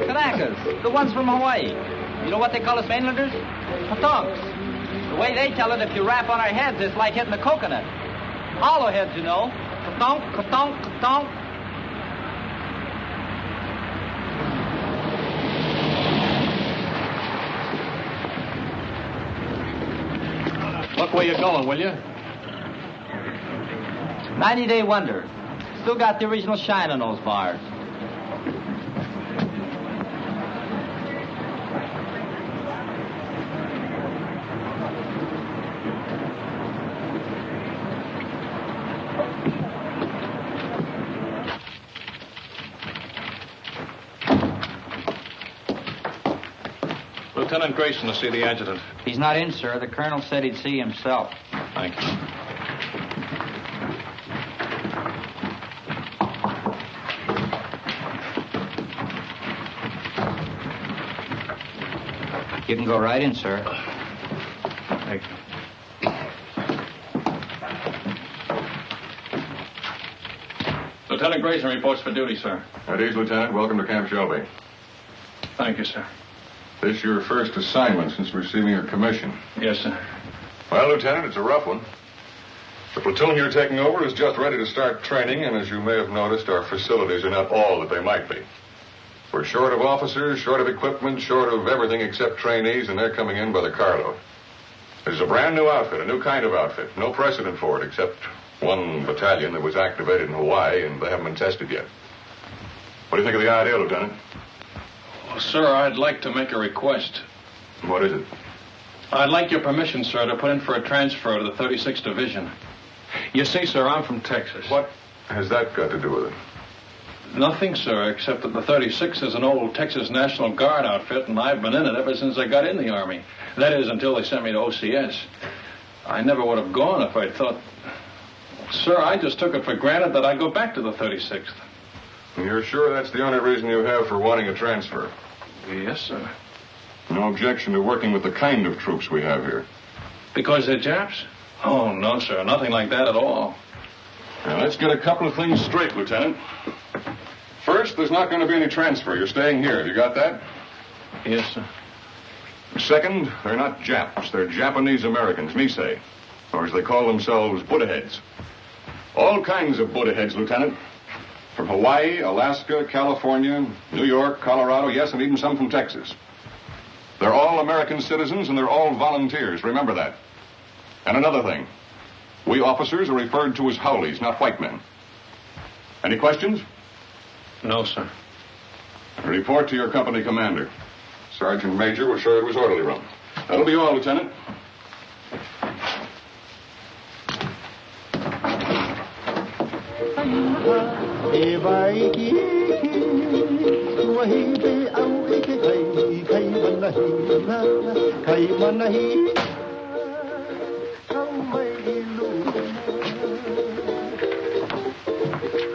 Kanakas, the ones from Hawaii. You know what they call us mainlanders? Patonks. The way they tell it, if you rap on our heads, it's like hitting a coconut. Hollow heads, you know. Katonk, katonk, katonk. Look where you're going, will you? 90-day wonder. Still got the original shine on those bars. Lieutenant Grayson to see the adjutant. He's not in, sir. The colonel said he'd see himself. Thank you. You can go right in, sir. Thank you. Lieutenant Grayson reports for duty, sir. At ease, Lieutenant. Welcome to Camp Shelby. Thank you, sir. This your first assignment since receiving your commission? Yes, sir. Well, Lieutenant, it's a rough one. The platoon you're taking over is just ready to start training, and as you may have noticed, our facilities are not all that they might be. We're short of officers, short of equipment, short of everything except trainees, and they're coming in by the carload. This is a brand new outfit, a new kind of outfit. No precedent for it, except one battalion that was activated in Hawaii, and they haven't been tested yet. What do you think of the idea, Lieutenant? Well, sir, I'd like to make a request. What is it? I'd like your permission, sir, to put in for a transfer to the 36th Division. You see, sir, I'm from Texas. What has that got to do with it? Nothing, sir, except that the 36th is an old Texas National Guard outfit, and I've been in it ever since I got in the Army. That is, until they sent me to OCS. I never would have gone if I'd thought... Sir, I just took it for granted that I'd go back to the 36th. You're sure that's the only reason you have for wanting a transfer? Yes, sir. No objection to working with the kind of troops we have here? Because they're Japs? Oh, no, sir. Nothing like that at all. Now, let's get a couple of things straight, Lieutenant. First, there's not going to be any transfer. You're staying here. Have you got that? Yes, sir. Second, they're not Japs. They're Japanese Americans, Nisei. Or as they call themselves, Buddha heads. All kinds of Buddha heads, Lieutenant. From Hawaii, Alaska, California, New York, Colorado, yes, and even some from Texas. They're all American citizens, and they're all volunteers. Remember that. And another thing. We officers are referred to as Howleys, not white men. Any questions? No, sir. Report to your company commander. Sergeant Major will show you to his orderly room. That'll be all, Lieutenant.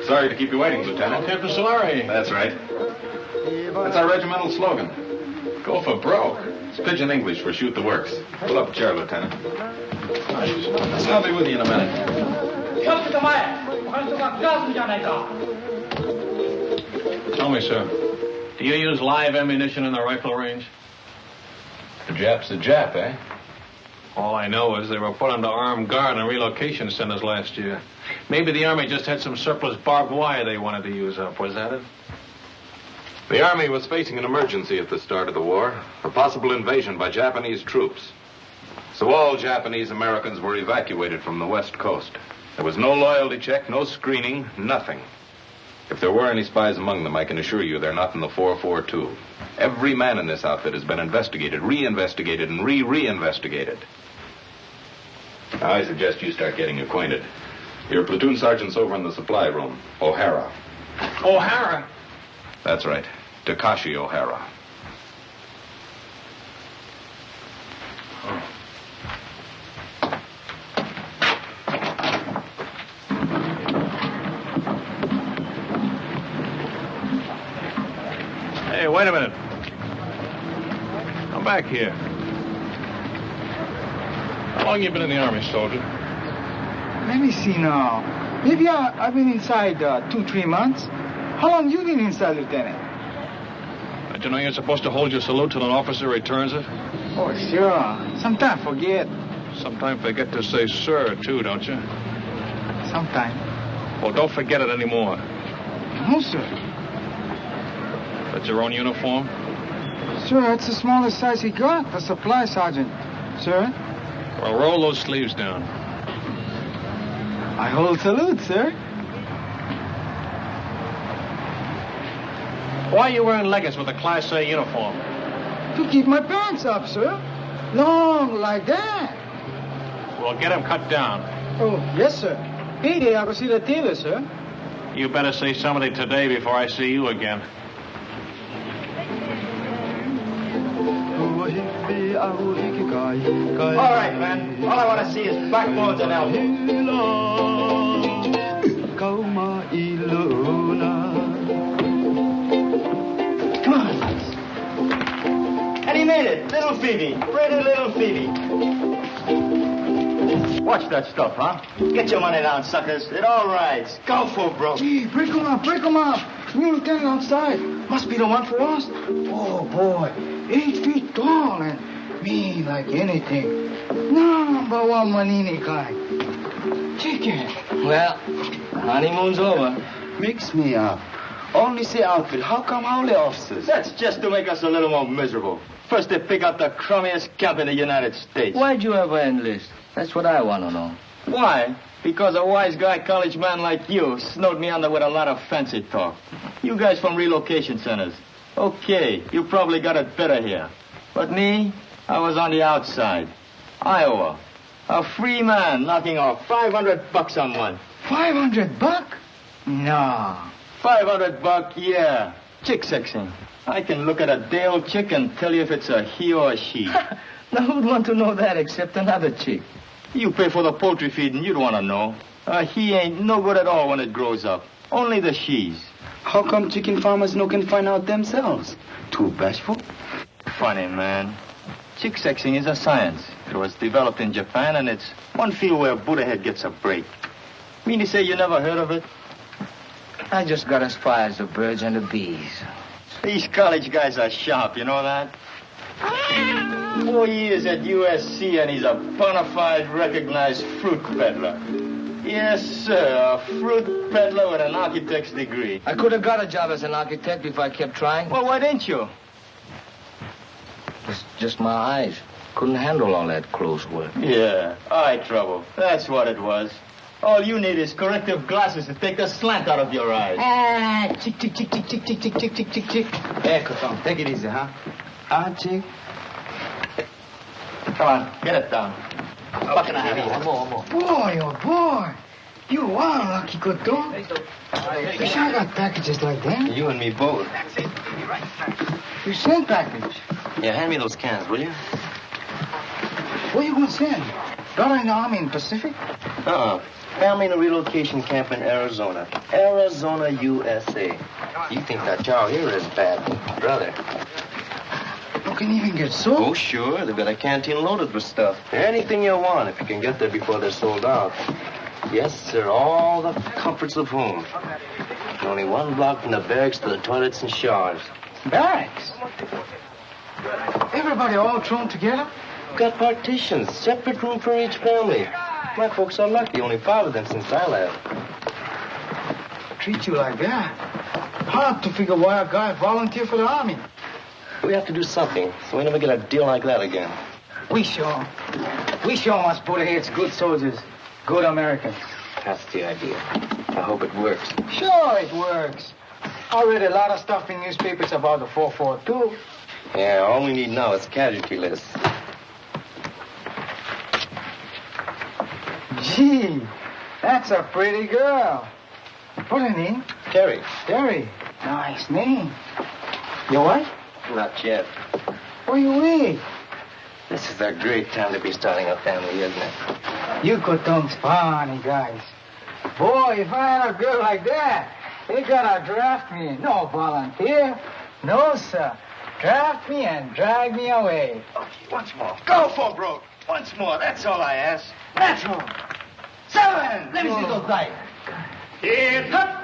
Sorry to keep you waiting, Lieutenant. Captain Solari. That's right. That's our regimental slogan. Go for broke. It's pidgin English for shoot the works. Pull up a chair, Lieutenant. I'll be with you in a minute. Tell me, sir, do you use live ammunition in the rifle range? The Jap's a Jap, eh? All I know is they were put under armed guard in relocation centers last year. Maybe the Army just had some surplus barbed wire they wanted to use up. Was that it? The Army was facing an emergency at the start of the war, a possible invasion by Japanese troops. So all Japanese Americans were evacuated from the West Coast. There was no loyalty check, no screening, nothing. If there were any spies among them, I can assure you they're not in the 442. Every man in this outfit has been investigated, reinvestigated, and reinvestigated. Now, I suggest you start getting acquainted. Your platoon sergeant's over in the supply room, O'Hara. O'Hara? That's right, Takashi O'Hara. Hey, wait a minute. Come back here. How long you been in the Army, soldier? Let me see now. Maybe I've been inside 2-3 months. How long you been inside, Lieutenant? Don't you know you're supposed to hold your salute till an officer returns it? Oh, sure. Sometimes forget. Sometimes forget to say sir, too, don't you? Sometimes. Well, don't forget it anymore. No, sir. That's your own uniform? Sir, it's the smallest size he got, the supply sergeant. Sir? Well, roll those sleeves down. I hold salute, sir. Why are you wearing leggings with a Class A uniform? To keep my pants up, sir. Long like that. Well, get them cut down. Oh, yes, sir. Payday, I will see the tailor, sir. You better say something today before I see you again. All right, man. All I want to see is backbones and elbows. Come on. And he made it. Little Phoebe. Pretty little Phoebe. Watch that stuff, huh? Get your money down, suckers. It all rides. Go for broke. Gee, break him up, break him up. New lieutenant outside. Must be the one for us. Oh, boy. 8 feet tall and mean like anything. Number one Manini kind. Chicken. Well, the honeymoon's over. Mix me up. Only say outfit. How come holy officers? That's just to make us a little more miserable. First they pick out the crummiest camp in the United States. Why'd you ever enlist? That's what I want to know. Why? Because a wise guy college man like you snowed me under with a lot of fancy talk. You guys from relocation centers. Okay, you probably got it better here. But me, I was on the outside. Iowa. A free man knocking off $500 on one. $500? No. $500, yeah. Chick sexing. I can look at a day-old chick and tell you if it's a he or a she. Now, who'd want to know that except another chick? You pay for the poultry feed and you'd want to know. He ain't no good at all when it grows up. Only the she's. How come chicken farmers no can find out themselves? Too bashful? Funny, man. Chick sexing is a science. It was developed in Japan, and it's one field where Buddha head gets a break. Mean to say you never heard of it? I just got as far as the birds and the bees. These college guys are sharp, you know that? 4 years at USC, and he's a bona fide recognized fruit peddler. Yes, sir, a fruit peddler with an architect's degree. I could have got a job as an architect if I kept trying. Well, why didn't you? It's just my eyes. Couldn't handle all that close work. Yeah, eye trouble. That's what it was. All you need is corrective glasses to take the slant out of your eyes. Chick, chick, chick, chick, chick, chick, chick, chick, chick, chick, chick. Hey, Coton, take it easy, huh? Chick. Come on, get it down. What can I have? One more. Boy, oh, boy. You are lucky, Coton. Wish I got packages like that. You and me both. You send package. Yeah, hand me those cans, will you? Where you gonna send? Got in the Army in Pacific? Family in a relocation camp in Arizona. Arizona, USA. You think that chow here is bad, brother. You can even get soap. Oh, sure. They've got a canteen loaded with stuff. Anything you want if you can get there before they're sold out. Yes, sir. All the comforts of home. Only one block from the barracks to the toilets and showers. Barracks? Everybody all thrown together? Got partitions. Separate room for each family. My folks are lucky. Only 5 of them since I left. Treat you like that? Hard to figure why a guy volunteered for the Army. We have to do something so we never get a deal like that again. We sure must put heads good soldiers, good Americans. That's the idea. I hope it works. Sure it works. I read a lot of stuff in newspapers about the 442. Yeah, all we need now is casualty lists. Gee, that's a pretty girl. What's her name? Terry. Terry. Nice name. Your wife? Not yet. Where you with? This is a great time to be starting a family, isn't it? You Coton's funny guys. Boy, if I had a girl like that, they gotta draft me. No volunteer. No, sir. Draft me and drag me away. Once more. Go for broke. Once more. That's all I ask. That's all. 7. Let me see those dice. Hit up.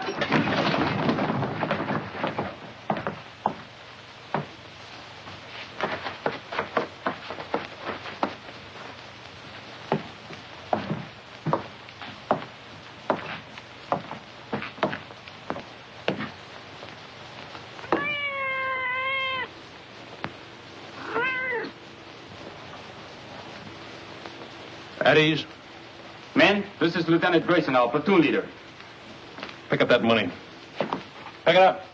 At ease. Men, this is Lieutenant Grayson, our platoon leader. Pick up that money. Pick it up.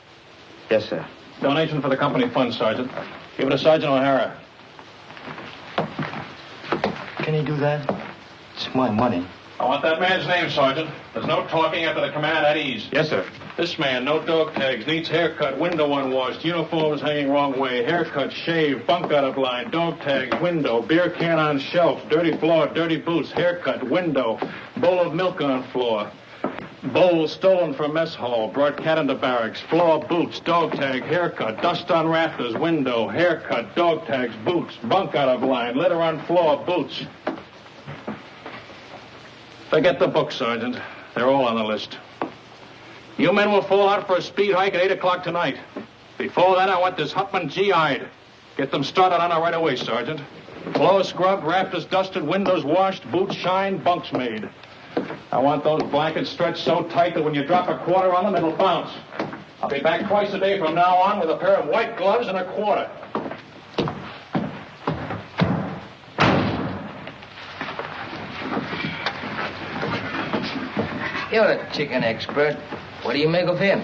Yes, sir. Donation for the company fund, Sergeant. Give it to Sergeant O'Hara. Can you do that? It's my money. I want that man's name, Sergeant. There's no talking after the command at ease. Yes, sir. This man, no dog tags, needs haircut, window unwashed, uniforms hanging wrong way, haircut, shave, bunk out of line, dog tags, window, beer can on shelf, dirty floor, dirty boots, haircut, window, bowl of milk on floor, bowl stolen from mess hall, brought cat into barracks, floor, boots, dog tag, haircut, dust on rafters, window, haircut, dog tags, boots, bunk out of line, litter on floor, boots. Forget the book, Sergeant. They're all on the list. You men will fall out for a speed hike at 8 o'clock tonight. Before that, I want this Hutman GI'd. Get them started on it right away, Sergeant. Floors scrubbed, rafters dusted, windows washed, boots shined, bunks made. I want those blankets stretched so tight that when you drop a quarter on them, it'll bounce. I'll be back twice a day from now on with a pair of white gloves and a quarter. You're a chicken expert. What do you make of him?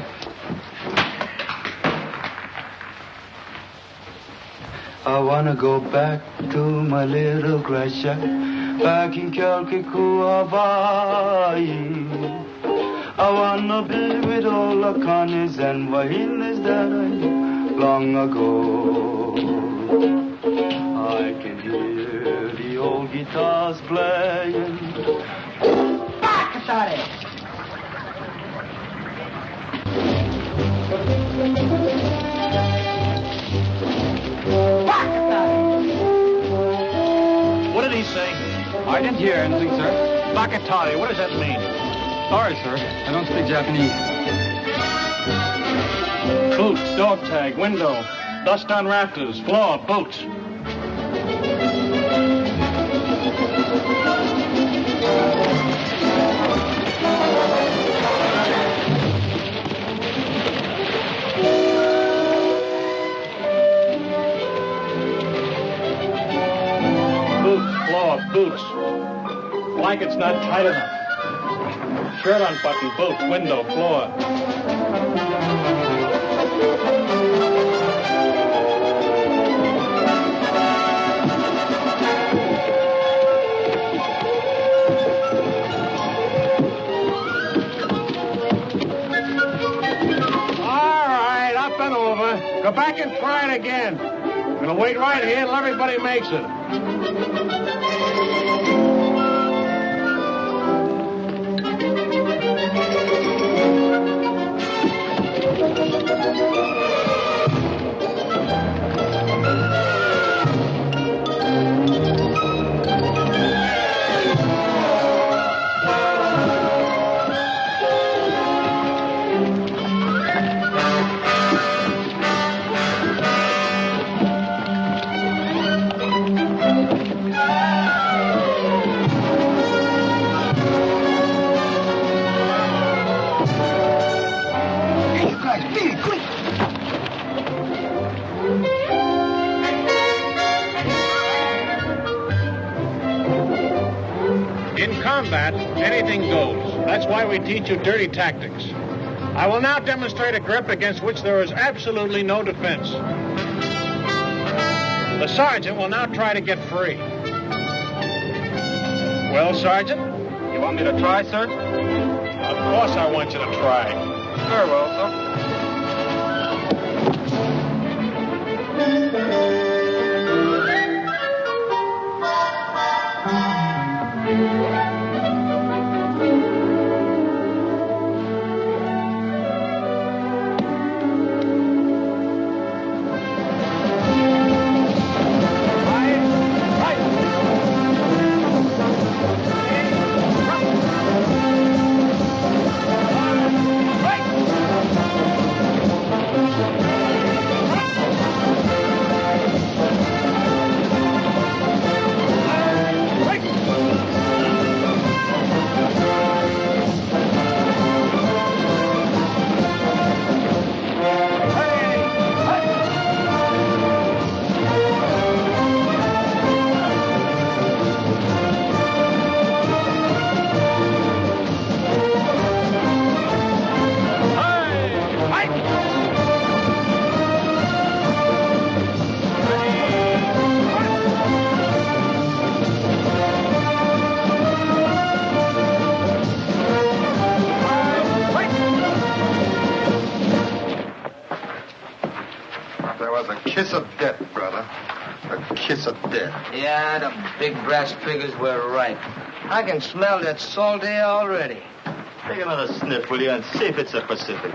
I wanna go back to my little grass shack back in Calcutta, Hawaii. I wanna be with all the Connies and Wahinas that I knew long ago. I can hear the old guitars playing. Back at it. What did he say? I didn't hear anything, sir. Bakatari, what does that mean? Sorry, sir. I don't speak Japanese. Boots, dog tag, window, dust on rafters, floor, boots. Boots. Blanket's not tight enough. Shirt unbuttoned, boots, window, floor. All right, up and over. Go back and try it again. I'm gonna wait right here until everybody makes it. Anything goes. That's why we teach you dirty tactics. I will now demonstrate a grip against which there is absolutely no defense. The sergeant will now try to get free. Well, Sergeant? You want me to try, sir? Of course I want you to try. Very well, sir. kiss of death, brother. A kiss of death. Yeah, the big brass figures were right. I can smell that salt air already. Take another sniff, will you, and see if it's the Pacific.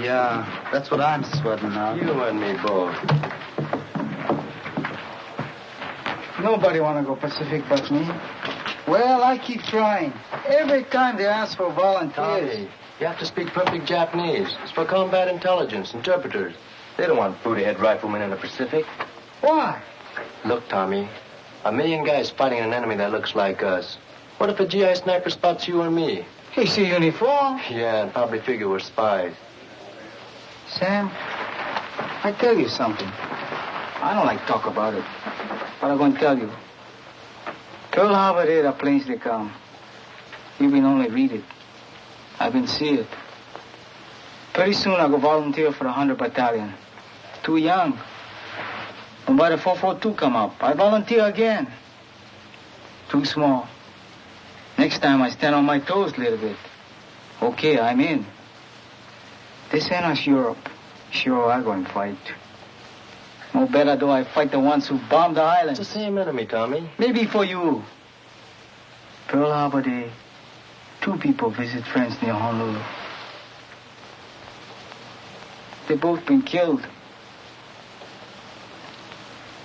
Yeah, that's what I'm sweating now. You and me both. Nobody want to go Pacific but me. Well, I keep trying. Every time they ask for volunteers. Tommy, you have to speak perfect Japanese. It's for combat intelligence, interpreters. They don't want booty-head riflemen in the Pacific. Why? Look, Tommy, 1,000,000 guys fighting an enemy that looks like us. What if a GI sniper spots you or me? He see uniform. Yeah, and probably figure we're spies. Sam, I tell you something. I don't like talk about it, but I'm going to tell you. Pearl Harbor there, the planes they come. You been only read it. I've been see it. Pretty soon I'll go volunteer for the 100 Battalion. Too young. And by the 442 come up, I volunteer again. Too small. Next time I stand on my toes a little bit. Okay, I'm in. This ain't us Europe. Sure, I'm going to fight. No better do I fight the ones who bombed the island. It's the same enemy, Tommy. Maybe for you. Pearl Harbor Day, 2 people visit friends near Honolulu. They both been killed.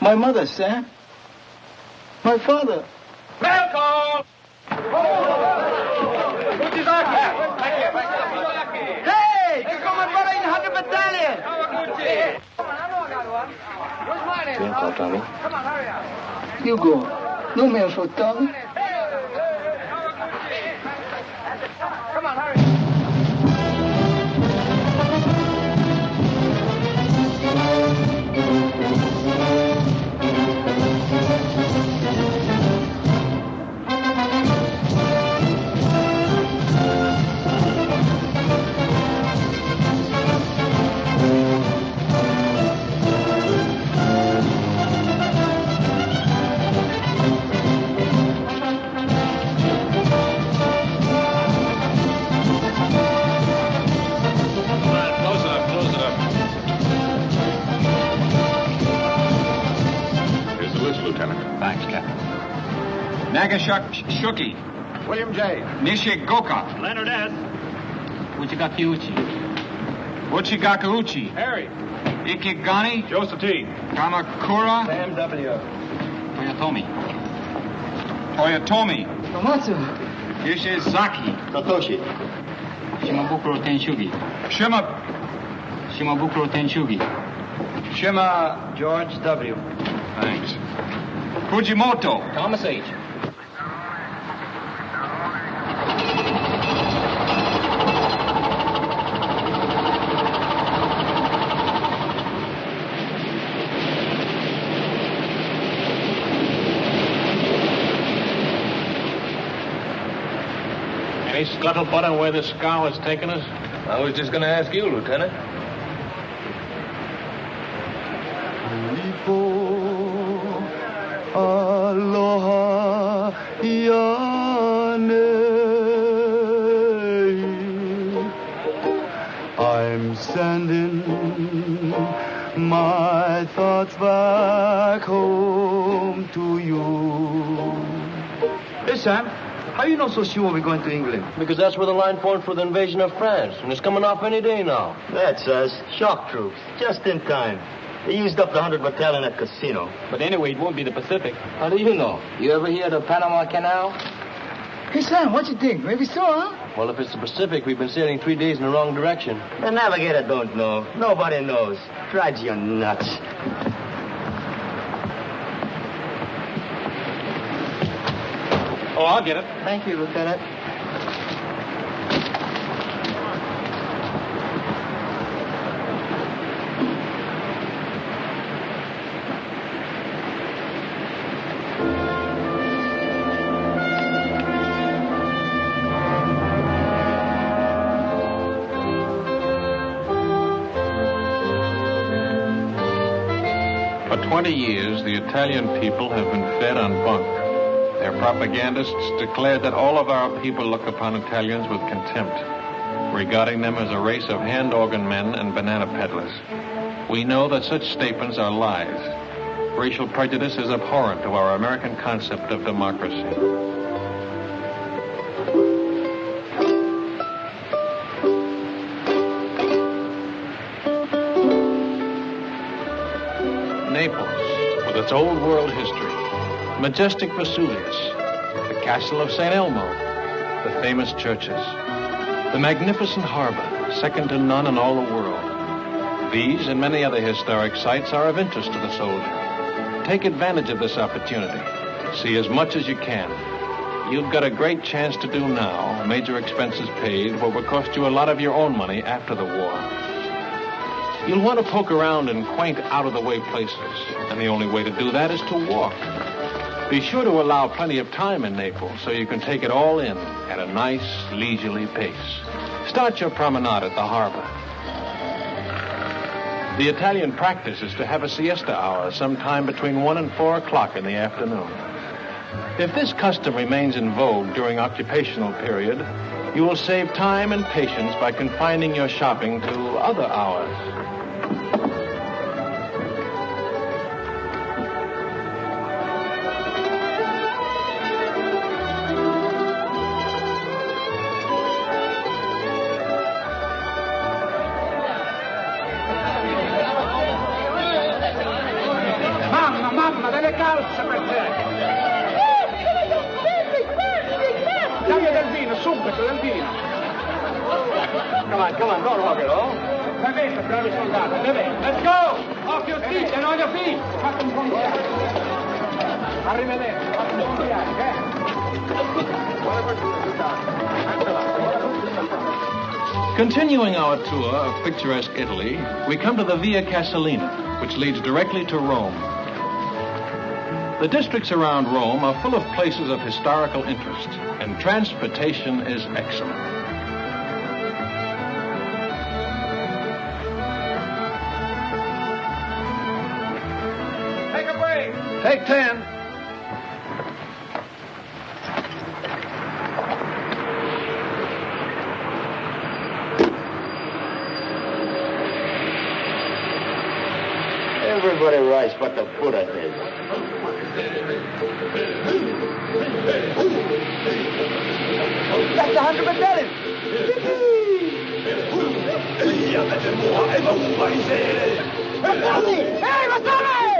My mother, Sam. My father. Welcome! Hey! You come and brother in 100 Battalion! Welcome, Tommy. You go. No man for Tommy. Come on, hurry. Nagashuki. William J. Nisei Goka. Leonard S. Uchigaki-uchi. Uchigaki-uchi. Harry. Ikigani. Joseph T. Kamakura. Sam W. Toyotomi. Toyotomi. Tomatsu. Ishizaki. Satoshi. Shimabukuro Tenshugi. Shimabukuro Tenshugi. Shima George W. Thanks. Fujimoto. Thomas H. Any scuttlebutt on where this scow has taken us? I was just going to ask you, Lieutenant. Aloha, Yane. I'm sending my thoughts back home to you. Hey, Sam, how you know so sure we're going to England? Because that's where the line formed for the invasion of France, and it's coming off any day now. That's us. Shock troops. Just in time. They used up the 100 Battalion at Casino. But anyway, it won't be the Pacific. How do you know? You ever hear of the Panama Canal? Hey, Sam, what you think? Maybe so, huh? Well, if it's the Pacific, we've been sailing 3 days in the wrong direction. The navigator don't know. Nobody knows. Drives you nuts. Oh, I'll get it. Thank you, Lieutenant. For 20 years, the Italian people have been fed on bunk. Their propagandists declared that all of our people look upon Italians with contempt, regarding them as a race of hand organ men and banana peddlers. We know that such statements are lies. Racial prejudice is abhorrent to our American concept of democracy. Naples, with its old world history, majestic Vesuvius, the castle of St. Elmo, the famous churches, the magnificent harbor, second to none in all the world. These and many other historic sites are of interest to the soldier. Take advantage of this opportunity. See as much as you can. You've got a great chance to do now, major expenses paid, what will cost you a lot of your own money after the war. You'll want to poke around in quaint, out-of-the-way places, and the only way to do that is to walk. Be sure to allow plenty of time in Naples so you can take it all in at a nice, leisurely pace. Start your promenade at the harbor. The Italian practice is to have a siesta hour sometime between 1 and 4 o'clock in the afternoon. If this custom remains in vogue during occupational period, you will save time and patience by confining your shopping to other hours. Mamma, delle calze per te! Dammi del vino, subito, del vino! Come on, don't hug it, oh? Bevete, bravi soldati, bevete! Let's go! Off your feet and on your feet! Fate un buon viaggio! Arrivederci, fate un buon viaggio, Buona fortuna, Continuing our tour of picturesque Italy, we come to the Via Casalina, which leads directly to Rome. The districts around Rome are full of places of historical interest, and transportation is excellent. Take a break! Take 10. Everybody writes but the Buddha head. That's 100 medallions! Hey, Masale!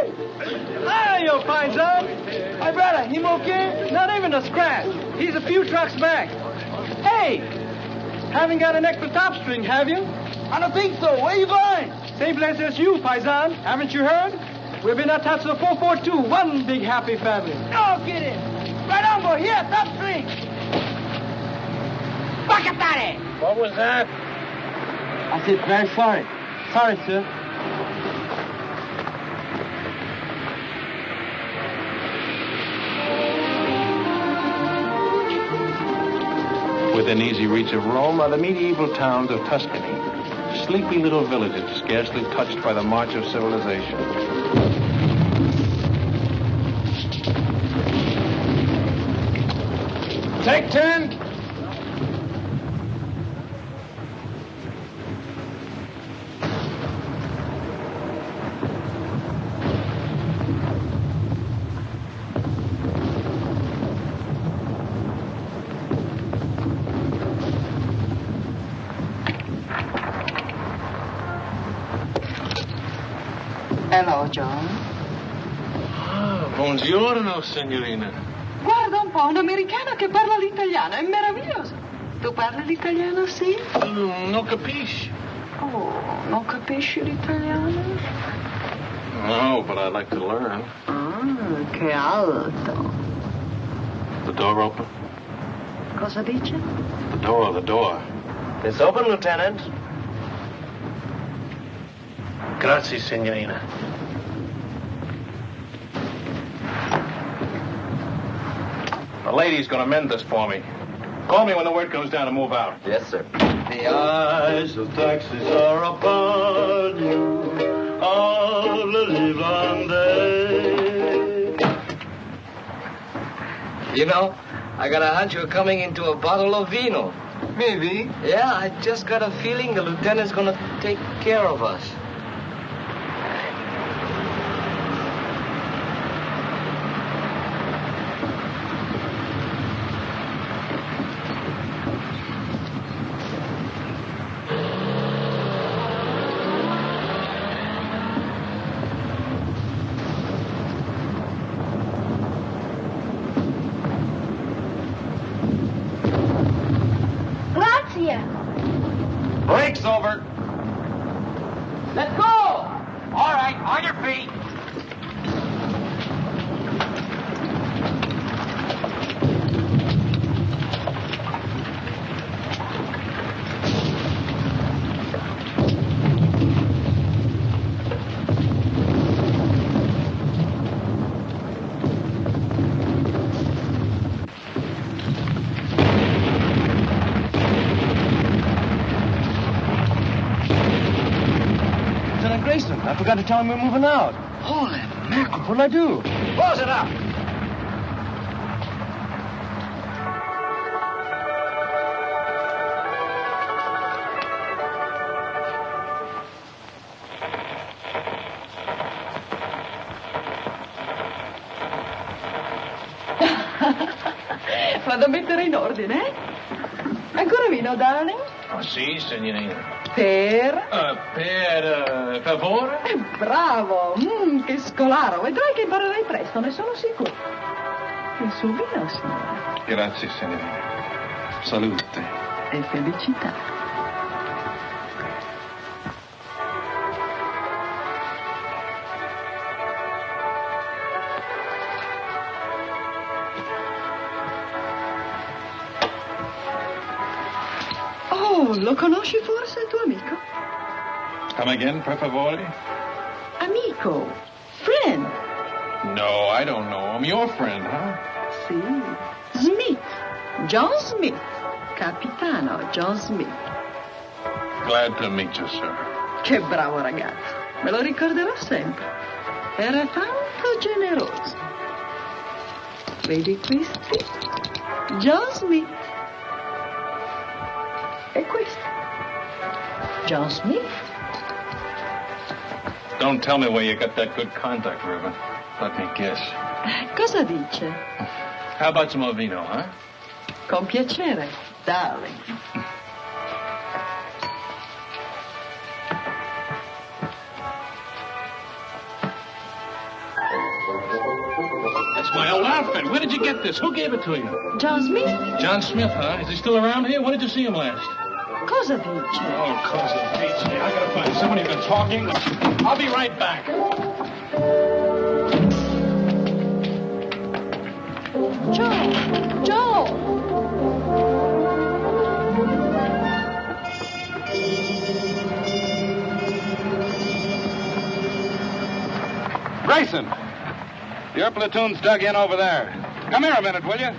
Hey, you fine son. My brother, him okay? Not even a scratch. He's a few trucks back. Hey, haven't got an extra top string, have you? I don't think so. Where you going? Same place as you, Paisan. Haven't you heard? We've been attached to the 442, one big happy family. No kidding. Right on, boy. Here, top string. Bacatare! What was that? I said, very sorry. Sorry, sir. Within easy reach of Rome are the medieval towns of Tuscany, sleepy little villages scarcely touched by the march of civilization. Take 10. Hello, John. Buongiorno, signorina. Guarda un po', un americano che parla l'italiano, è meraviglioso. Tu parli l'italiano, sì? Non capisci. Oh, non capisci l'italiano? No, but I'd like to learn. Ah, che alto. The door open? Cosa dice? The door. It's open, Lieutenant. Grazie, signorina. The lady's gonna mend this for me. Call me when the word comes down to move out. Yes, sir. The eyes of taxis are upon you all the livelong day. You know, I got a hunch you're coming into a bottle of vino. Maybe. Yeah, I just got a feeling the lieutenant's gonna take care of us. got to tell him we're moving out. Holy mackerel. What'll I do? Close it up. Vado a mettere in ordine, eh? Ancora vino, darling? Oh, sì, signorina. Per? Per favore? Bravo! Che scolaro! Vedrai che imparerai presto, ne sono sicuro. Il suo vino, signore. Grazie, signorina. Salute. E felicità. Oh, lo conosci forse il tuo amico? Come again, per favore? Amico. Friend. No, I don't know him. Your friend, huh? Sì. Smith. John Smith. Capitano John Smith. Glad to meet you, sir. Che bravo ragazzo. Me lo ricorderò sempre. Era tanto generoso. Vedi questi? John Smith. E questo? John Smith. Don't tell me where you got that good contact, Ribbon. Let me guess. Cosa dice? How about some more vino, huh? Con piacere, darling. That's my old outfit. Where did you get this? Who gave it to you? John Smith? John Smith, huh? Is he still around here? When did you see him last? Cosa dice? Oh, cosa dice. I gotta find somebody who's been talking. I'll be right back. Joe! Grayson! Your platoon's dug in over there. Come here a minute, will you?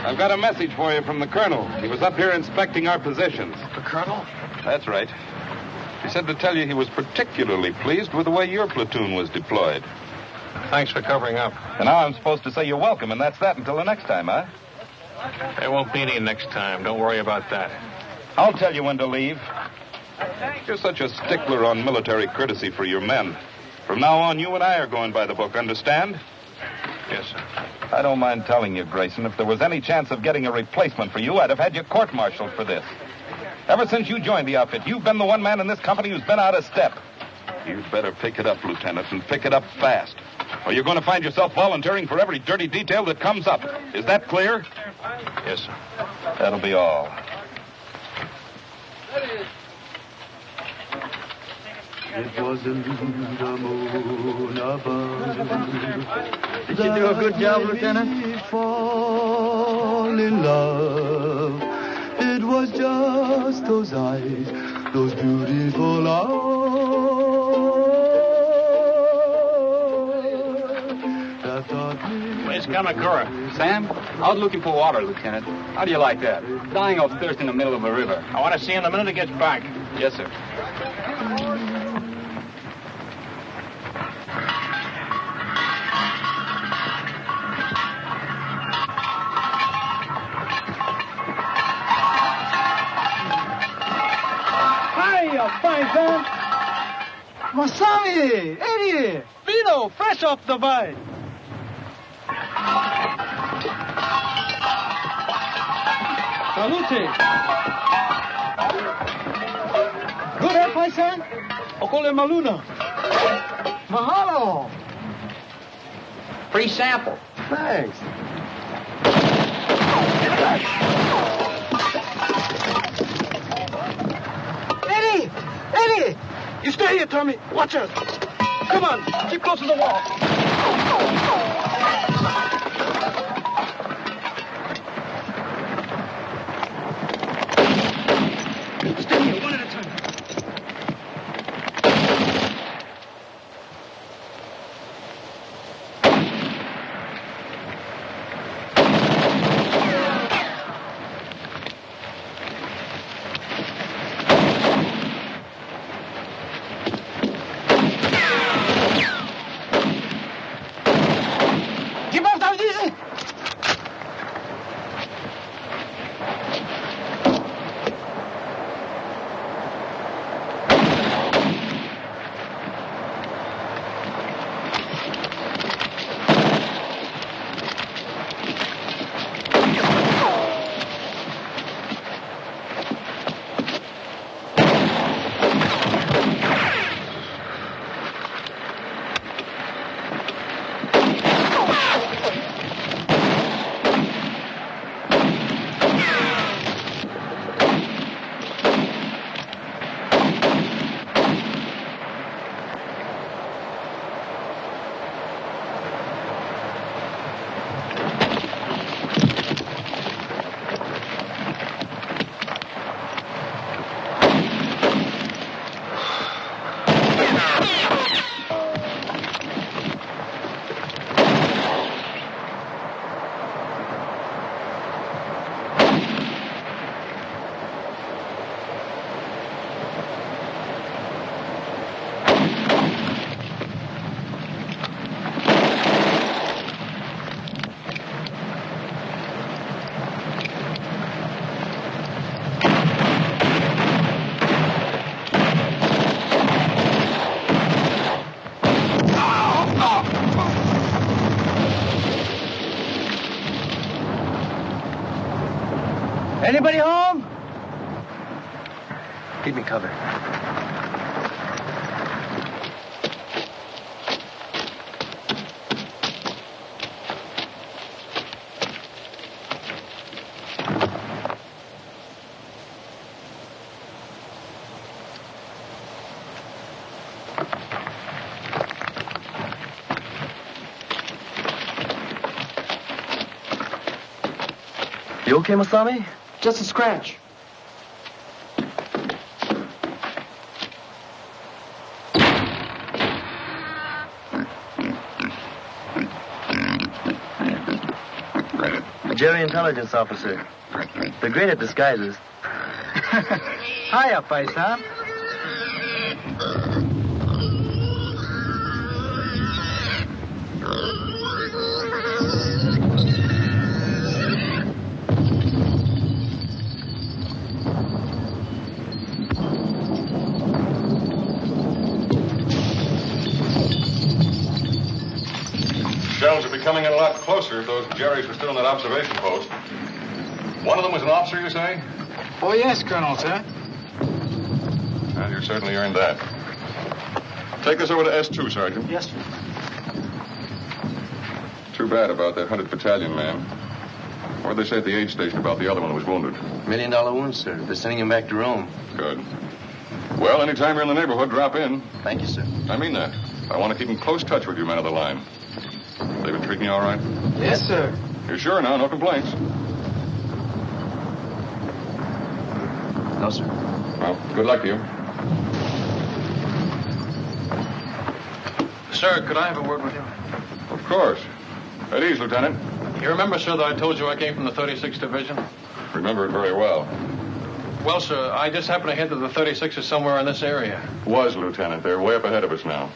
I've got a message for you from the colonel. He was up here inspecting our positions. The colonel? That's right. He said to tell you he was particularly pleased with the way your platoon was deployed. Thanks for covering up. And now I'm supposed to say you're welcome, and that's that until the next time, huh? There won't be any next time. Don't worry about that. I'll tell you when to leave. You're such a stickler on military courtesy for your men. From now on, you and I are going by the book, understand? Yes, sir. I don't mind telling you, Grayson, if there was any chance of getting a replacement for you, I'd have had you court-martialed for this. Ever since you joined the outfit, you've been the one man in this company who's been out of step. You'd better pick it up, Lieutenant, and pick it up fast. Or you're going to find yourself volunteering for every dirty detail that comes up. Is that clear? Yes, sir. That'll be all. It wasn't the moon above. Did you do a good job, Lieutenant? Fall in love. It was just those eyes, those beautiful eyes. That taught me. Where's Kamakura? Sam, out looking for water, Lieutenant. How do you like that? Dying of thirst in the middle of a river. I want to see him the minute he gets back. Yes, sir. Fine, son. Masami, Eddie, vino, fresh off the vine. Salute. Good health, my son. Okole Maluna. Mahalo. Free sample. Thanks. Eddie! You stay here, Tommy. Watch us. Come on, keep close to the wall. Stay here, one at a time. Anybody home? Keep me covered. You okay, Masami? Just a scratch. A Jerry intelligence officer. They're great at disguises. Hiya, Paisan. Shells are becoming a lot closer if those Jerrys were still in that observation post. One of them was an officer, you say? Oh, yes, Colonel, sir. Well, you certainly earned that. Take this over to S2, Sergeant. Yes, sir. Too bad about that 100th Battalion man. What did they say at the aid station about the other one who was wounded? $1 million wound, sir. They're sending him back to Rome. Good. Well, anytime you're in the neighborhood, drop in. Thank you, sir. I mean that. I want to keep in close touch with you men of the line. They've been treating you all right? Yes, sir. You're sure now? No complaints? No, sir. Well, good luck to you. Sir, could I have a word with you? Of course. At ease, Lieutenant. You remember, sir, that I told you I came from the 36th Division? Remember it very well. Well, sir, I just happened to hint that the 36th is somewhere in this area. Was, Lieutenant. They're way up ahead of us now.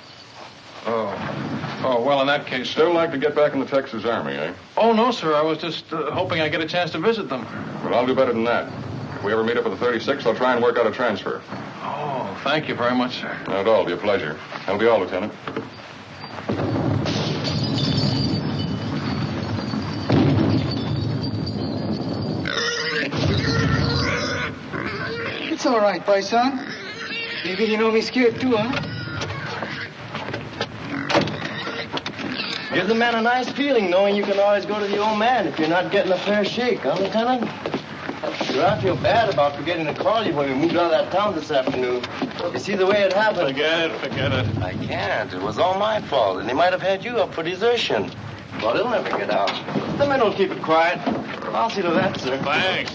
Oh, well, in that case... Still like to get back in the Texas Army, eh? Oh, no, sir. I was just hoping I'd get a chance to visit them. Well, I'll do better than that. If we ever meet up with the 36th, I'll try and work out a transfer. Oh, thank you very much, sir. Not at all. It'll be a pleasure. That'll be all, Lieutenant. It's all right, Paisan. Maybe you know me scared too, huh? Gives a man a nice feeling knowing you can always go to the old man if you're not getting a fair shake, huh, Lieutenant? Sure, I feel bad about forgetting to call you when we moved out of that town this afternoon. You see the way it happened? Forget it. I can't. It was all my fault, and they might have had you up for desertion. But it'll never get out. The men will keep it quiet. I'll see to that, sir. Thanks.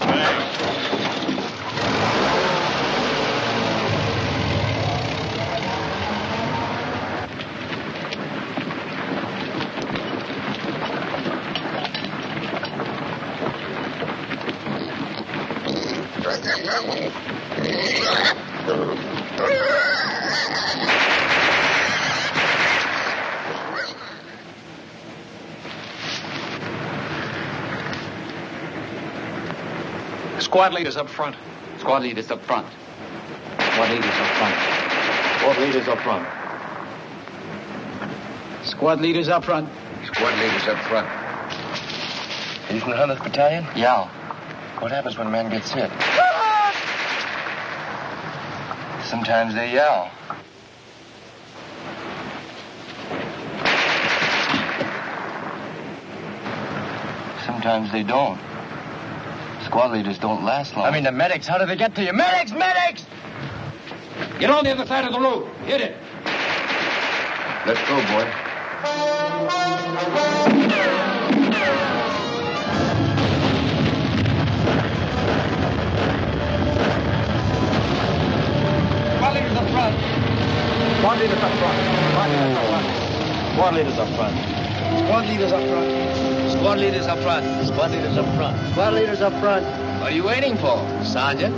Squad leaders up front. Squad leaders up front. Squad leaders up front. Squad leaders up front. Squad leaders up front. Squad leaders up front. Are you from the 100th Battalion? Yeah. What happens when a man gets hit? Sometimes they yell. Sometimes they don't. Squad leaders don't last long. I mean, the medics, how do they get to you? Medics! Get on the other side of the road. Hit it. Let's go, boy. Squad leaders up front. Squad leaders up front. Squad leaders up front. Squad leaders up front. Squad leaders up front. Squad leaders up front. Squad leaders up front. What are you waiting for, Sergeant?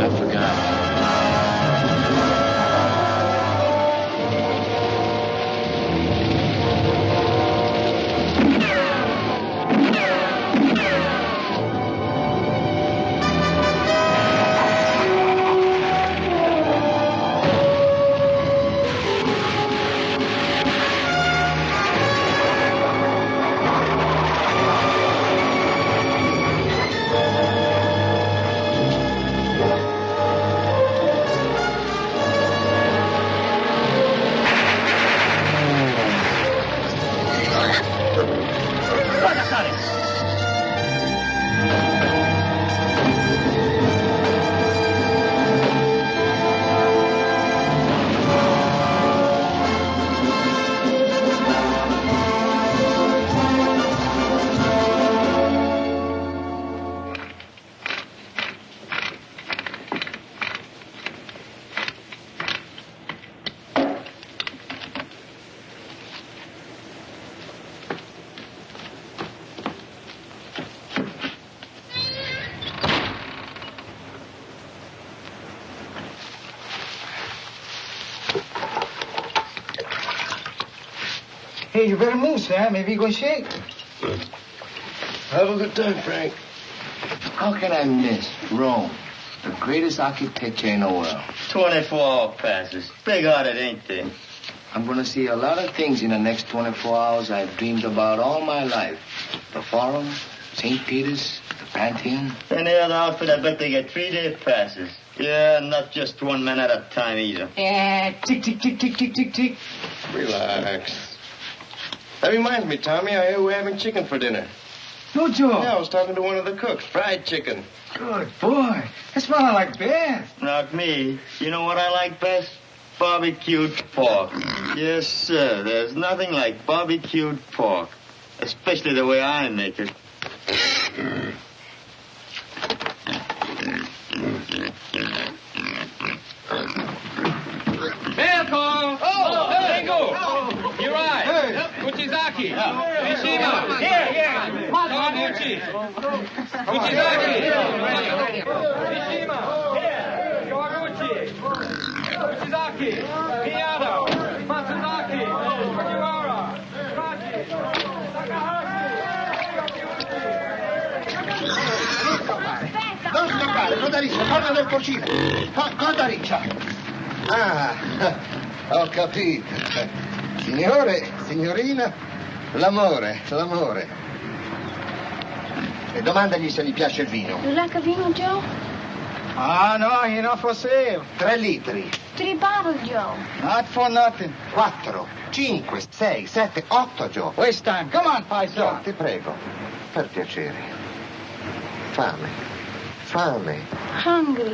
I forgot. Okay, you better move, Sam. Maybe you go shake. Have a good time, Frank. How can I miss Rome, the greatest architecture in the world? 24-hour passes. Big-hearted, ain't they? I'm going to see a lot of things in the next 24 hours I've dreamed about all my life. The Forum, St. Peter's, the Pantheon. Any other outfit, I bet they get 3-day passes. Yeah, not just one man at a time either. Yeah, tick, tick, tick, tick, tick, tick, tick. Relax. That reminds me, Tommy, I hear we're having chicken for dinner. No, Joe. Yeah, I was talking to one of the cooks. Fried chicken. Good boy. That's what I like best. Not me. You know what I like best? Barbecued pork. Yes, sir. There's nothing like barbecued pork. Especially the way I make it. Welcome! Oh, Tengu! Hirai! Uchizaki! Mishima! Here! Kawaguchi! Uchizaki! Mishima! Kawaguchi! Uchizaki! Miyano! Matsuzaki! Fujiwara! Kachi! Non scappare, coda riccia, torna nel porcino. Coda riccia. Ah, ho capito. Signore, signorina, l'amore. E domandagli se gli piace il vino. You like a vino, Joe? Ah, no, you're not for sale. 3 litri. 3 bottles, Joe. Not for nothing. 4, 5, 6, 7, 8, Joe. Waste time. Come on, Paisa. Joe, ti prego. Per piacere. Fame. Hungry.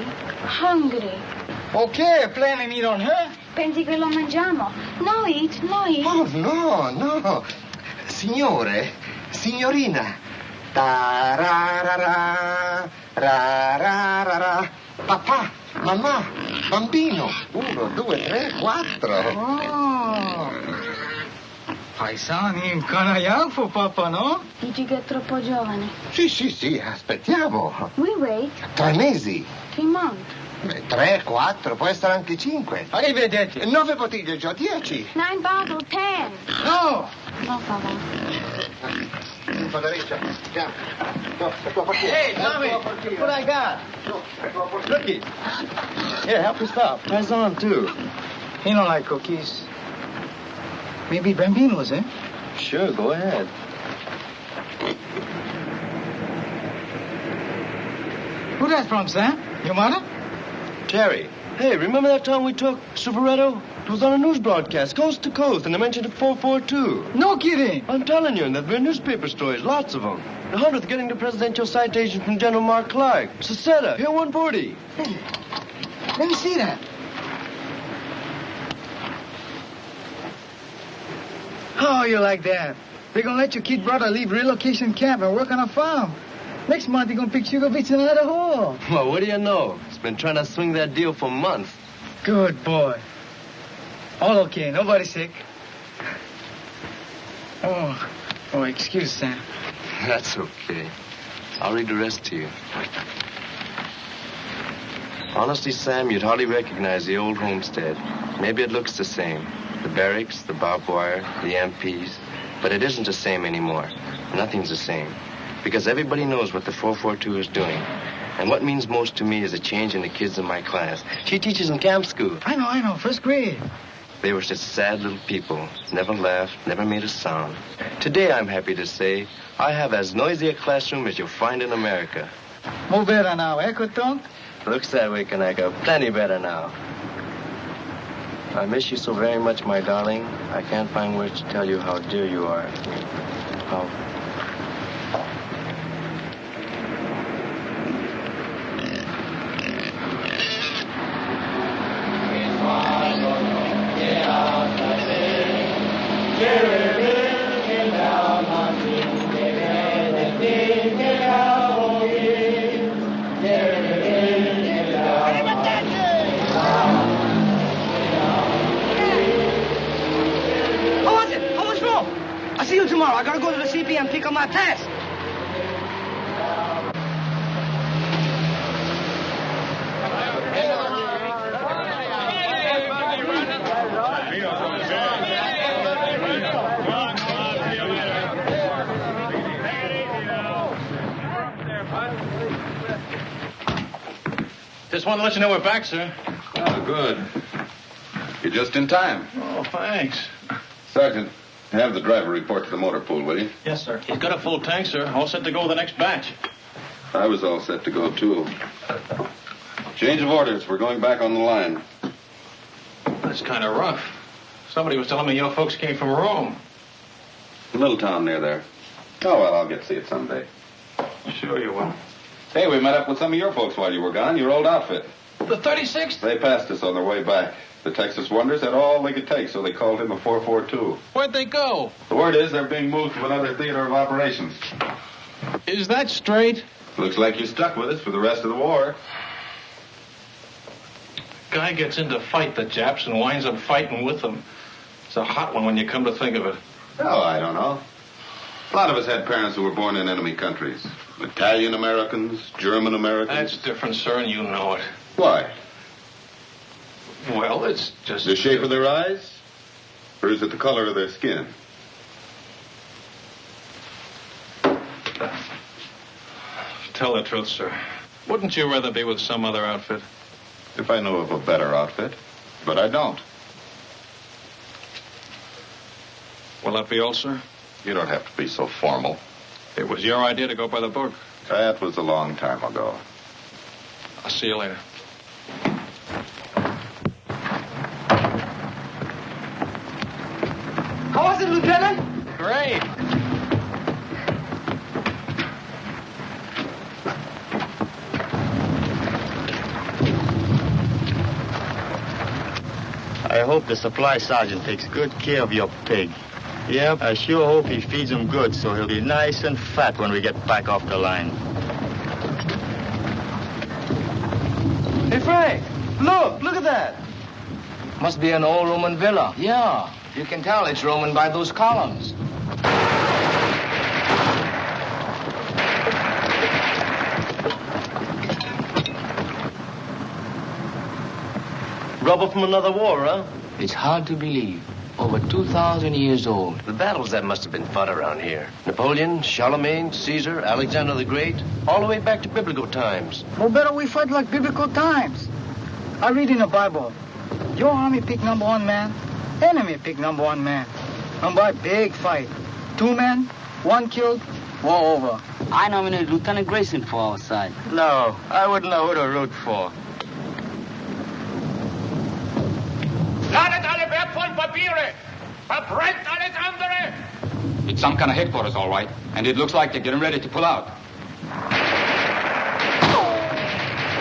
Okay, planning meat on her. Pensi che lo mangiamo? No eat. Oh, no. Signore, signorina. Tararara, rararara. Papà, mamma, bambino. 1, 2, 3, 4. Oh. Paisani, un cane young for Papa, no? Dici che è troppo giovane. Sì, aspettiamo. We wait. 3 mesi. 3 months. 3, 4, può essere anche 5. Arrivederci. 9 bottiglie, Joe, 10. 9 bottles, 10. No, Papa. Federica, yeah. No, the tua portiere. Hey, Tommy, what I got? Cookies. Here, help yourself. Pass on, too. he don't like cookies. Maybe Bambino's, eh? Sure, go ahead. Who that from, Sam? Your mother? Terry. Hey, remember that time we took Superetto? It was on a news broadcast, coast to coast, and they mentioned it 442. No kidding. I'm telling you, and there've been newspaper stories, lots of them. The 100th getting the presidential citation from General Mark Clark. Seceta, here 140. Hey, let me see that. How you like that? They're gonna let your kid brother leave relocation camp and work on a farm. Next month, they're gonna pick sugar beets in another hole. Well, what do you know? He's been trying to swing that deal for months. Good boy. All okay. Nobody sick. Oh, excuse, Sam. That's okay. I'll read the rest to you. Honestly, Sam, you'd hardly recognize the old homestead. Maybe it looks the same. The barracks, the barbed wire, the MPs. But it isn't the same anymore. Nothing's the same. Because everybody knows what the 442 is doing. And what means most to me is a change in the kids in my class. She teaches in camp school. I know. First grade. They were such sad little people. Never laughed, never made a sound. Today, I'm happy to say, I have as noisy a classroom as you'll find in America. More better now, eh, Kutung? Looks that way, Kanaka. Plenty better now. I miss you so very much, my darling. I can't find words to tell you how dear you are. How... See you tomorrow. I gotta go to the CP and pick up my test. Just wanted to let you know we're back, sir. Oh, good. You're just in time. Oh, thanks. Sergeant, have the driver report to the motor pool, will you? Yes, sir. He's got a full tank, sir. All set to go with the next batch. I was all set to go, too. Change of orders. We're going back on the line. That's kind of rough. Somebody was telling me your folks came from Rome. A little town near there. Oh, well, I'll get to see it someday. Sure you will. Hey, we met up with some of your folks while you were gone, your old outfit. The 36th? They passed us on their way back. The Texas Wonders had all they could take, so they called him a 442. Where'd they go? The word is they're being moved to another theater of operations. Is that straight? Looks like you're stuck with us for the rest of the war. Guy gets in to fight the Japs and winds up fighting with them. It's a hot one when you come to think of it. Oh, I don't know. A lot of us had parents who were born in enemy countries. Italian Americans, German Americans. That's different, sir, and you know it. Why? Well, it's just... The shape of their eyes? Or is it the color of their skin? Tell the truth, sir. Wouldn't you rather be with some other outfit? If I knew of a better outfit. But I don't. Will that be all, sir? You don't have to be so formal. It was your idea to go by the book. That was a long time ago. I'll see you later. How was it, Lieutenant? Great. I hope the supply sergeant takes good care of your pig. Yep, I sure hope he feeds him good so he'll be nice and fat when we get back off the line. Hey, Frank, look at that. Must be an old Roman villa. Yeah, you can tell it's Roman by those columns. Rubber from another war, huh? It's hard to believe. Over 2,000 years old. The battles that must have been fought around here. Napoleon, Charlemagne, Caesar, Alexander the Great. All the way back to biblical times. Well, better we fight like biblical times. I read in the Bible. Your army pick number one man. Enemy pick number one man. And by big fight. 2 men, 1 killed, war over. I nominated Lieutenant Grayson for our side. No, I wouldn't know who to root for. Ladet alle wertvollen Papiere! Verbrennt alles andere! It's some kind of headquarters, all right. And it looks like they're getting ready to pull out.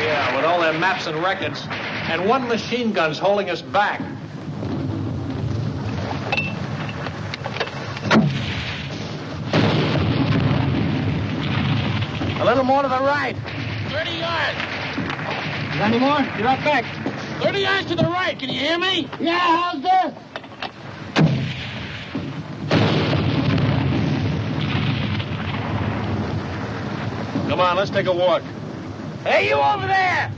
Yeah, with all their maps and records. And 1 machine gun's holding us back. A little more to the right. 30 yards! You got any more? Be right back. 30 yards to the right, can you hear me? Yeah, how's this? Come on, let's take a walk. Hey, you over there!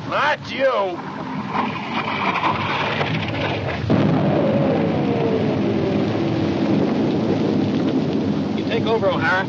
Not you! You take over, O'Hara.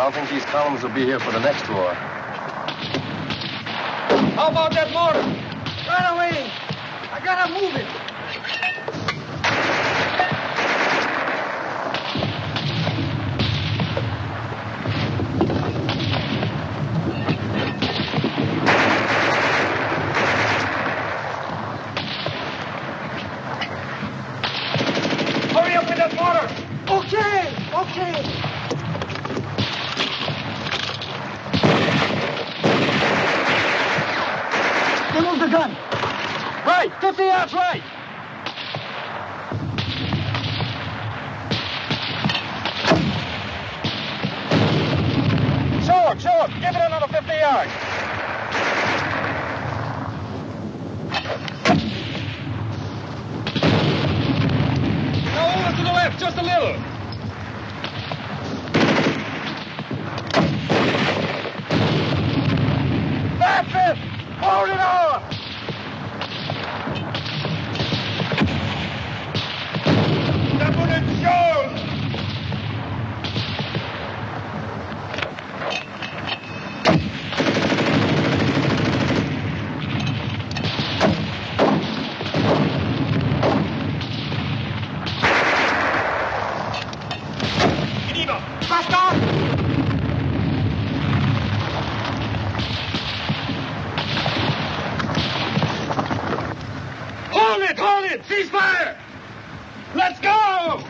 don't think these columns will be here for the next war. How about that mortar? Right away. I gotta move it. Hurry up with that mortar! Okay. Remove the gun. Right, 50 yards right. Show it. Give it another 50 yards. Now over to the left, just a little. That's it. Hold it on. That's what it shows. Hold it! Cease fire! Let's go!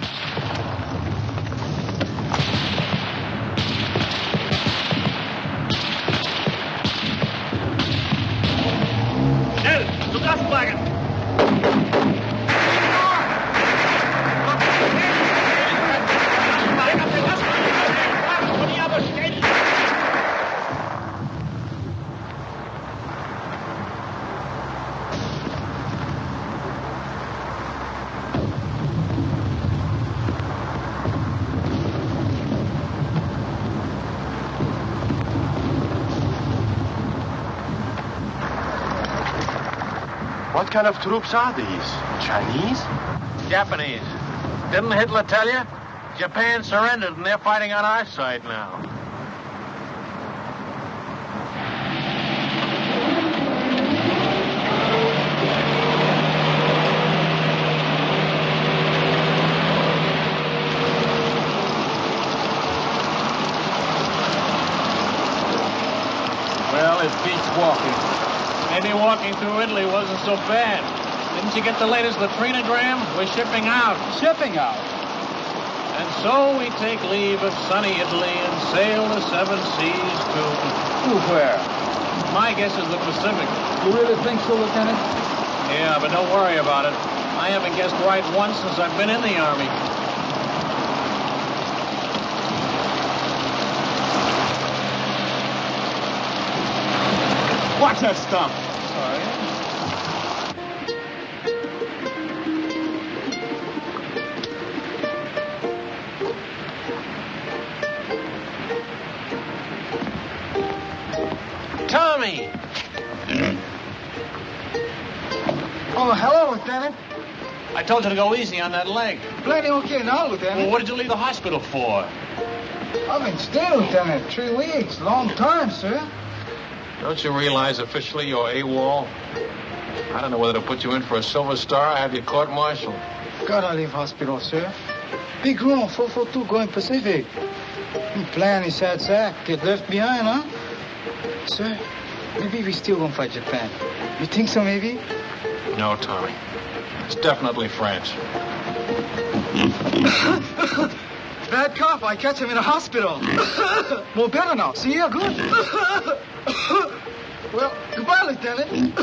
Schnell, zum Lastwagen! What kind of troops are these? Chinese? Japanese. Didn't Hitler tell you? Japan surrendered and they're fighting on our side now. Well, it beats walking. Maybe walking through Italy wasn't so bad. Didn't you get the latest latrinogram? We're shipping out. Shipping out? And so we take leave of sunny Italy and sail the seven seas to... Where? My guess is the Pacific. You really think so, Lieutenant? Yeah, but don't worry about it. I haven't guessed right once since I've been in the Army. Watch that stump. Sorry. Tommy! Oh, hello, Lieutenant. I told you to go easy on that leg. Plenty okay now, Lieutenant. Well, what did you leave the hospital for? I've been staying, Lieutenant. 3 weeks. Long time, sir. Don't you realize officially you're AWOL? I don't know whether to put you in for a silver star or have you court-martialed. Gotta leave hospital, sir. Big room, 442 going Pacific. Plan is sad sack. Get left behind, huh? Sir, maybe we still gonna fight Japan. You think so, maybe? No, Tommy. It's definitely France. Bad cough. I catch him in a hospital. More better now. See you good. Well, goodbye, Lieutenant.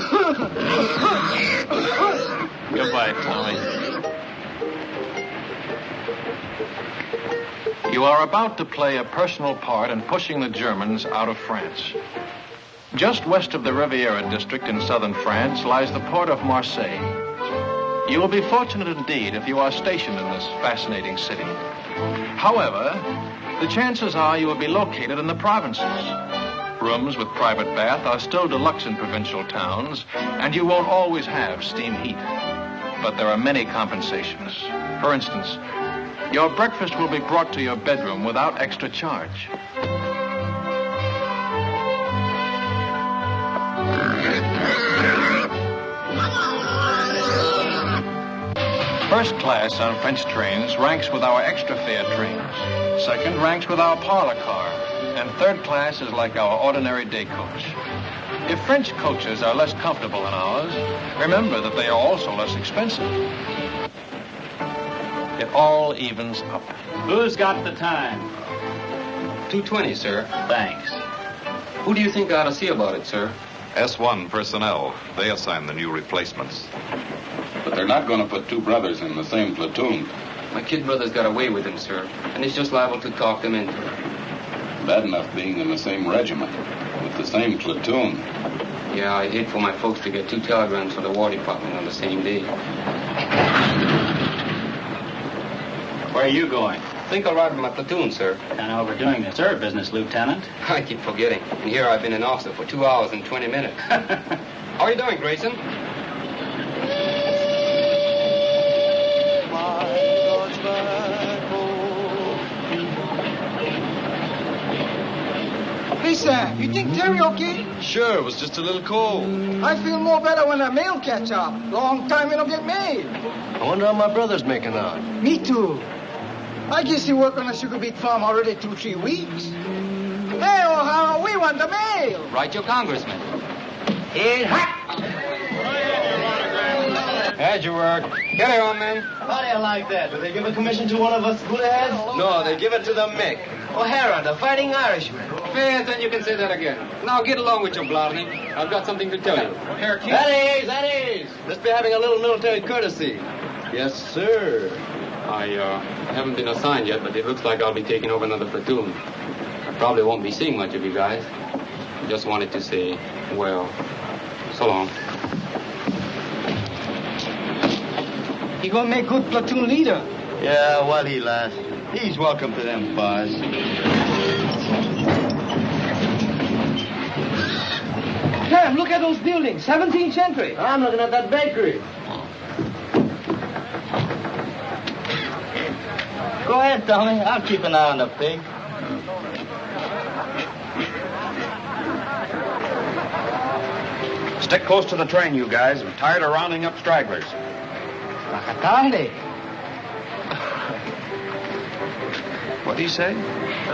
Goodbye, Tommy. You are about to play a personal part in pushing the Germans out of France. Just west of the Riviera district in southern France lies the port of Marseille. You will be fortunate indeed if you are stationed in this fascinating city. However, the chances are you will be located in the provinces. Rooms with private bath are still deluxe in provincial towns, and you won't always have steam heat. But there are many compensations. For instance, your breakfast will be brought to your bedroom without extra charge. First class on French trains ranks with our extra fare trains. Second ranks with our parlor car. And third class is like our ordinary day coach. If French coaches are less comfortable than ours, remember that they are also less expensive. It all evens up. Who's got the time? 2:20, sir. Thanks. Who do you think ought to see about it, sir? S1 personnel. They assign the new replacements. But they're not going to put two brothers in the same platoon. My kid brother's got away with him, sir, and he's just liable to talk them into it. Bad enough being in the same regiment, with the same platoon. Yeah, I'd hate for my folks to get two telegrams from the War Department on the same day. Where are you going? I think I'll ride with my platoon, sir. Kind of overdoing the reserve business, Lieutenant. I keep forgetting. And here I've been an officer for 2 hours and 20 minutes. How are you doing, Grayson? Hey, Sam, you think Terry okay? Sure, it was just a little cold. I feel more better when the mail catch up. Long time we don't get mail. I wonder how my brother's making out. Me too. I guess he worked on the sugar beet farm already 2-3 weeks. Hey, O'Hara, we want the mail. Write your congressman. How'd you work? Get it on, man. How do you like that? Do they give a commission to one of us Buddha-heads? No, they give it to the Mick. O'Hara, the fighting Irishman. Yes, then you can say that again. Now get along with your blarney. I've got something to tell you. Here, that is. Let's be having a little military courtesy. Yes, sir. I haven't been assigned yet, but it looks like I'll be taking over another platoon. I probably won't be seeing much of you guys. Just wanted to say, well, so long. He gonna make good platoon leader. Yeah, while he lasts. He's welcome to them bars. Sam, look at those buildings. 17th century. I'm looking at that bakery. Go ahead, Tommy. I'll keep an eye on the pig. Stick close to the train, you guys. I'm tired of rounding up stragglers. What do you say?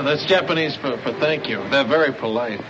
That's Japanese for thank you. They're very polite.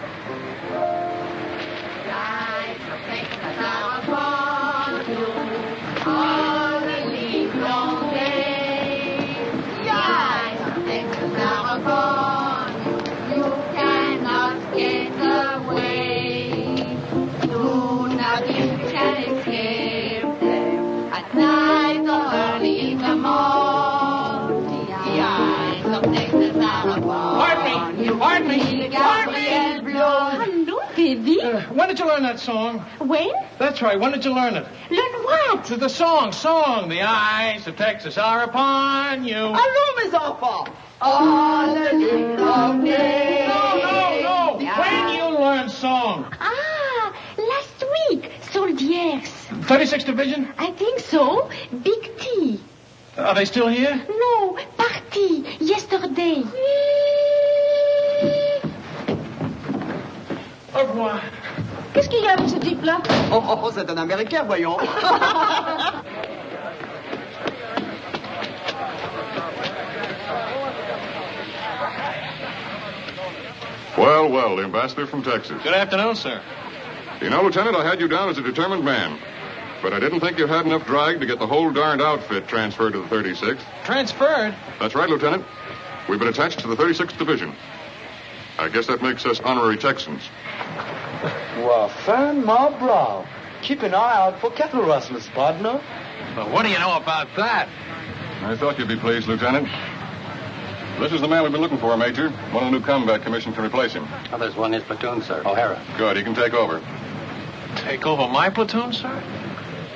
Pardon me. Hello, baby. When did you learn that song? When? That's right. When did you learn it? Learn what? The song. The eyes of Texas are upon you. Allons, mes enfants. On the long day. No. When you learn song? Ah, last week. Soldiers. 36th Division? I think so. Big T. Are they still here? No, party. Yesterday. Au revoir. Qu'est-ce qu'il y a avec ce type-là? Oh, c'est un Américain, voyons. Well, the ambassador from Texas. Good afternoon, sir. You know, Lieutenant, I had you down as a determined man. But I didn't think you had enough drag to get the whole darned outfit transferred to the 36th. Transferred? That's right, Lieutenant. We've been attached to the 36th Division. I guess that makes us honorary Texans. Well, fan ma bravo. Keep an eye out for cattle rustlers, partner. But what do you know about that? I thought you'd be pleased, Lieutenant. This is the man we've been looking for, Major. One of the new combat commission can replace him. Oh, there's one in his platoon, sir. O'Hara. Good, he can take over. Take over my platoon, sir?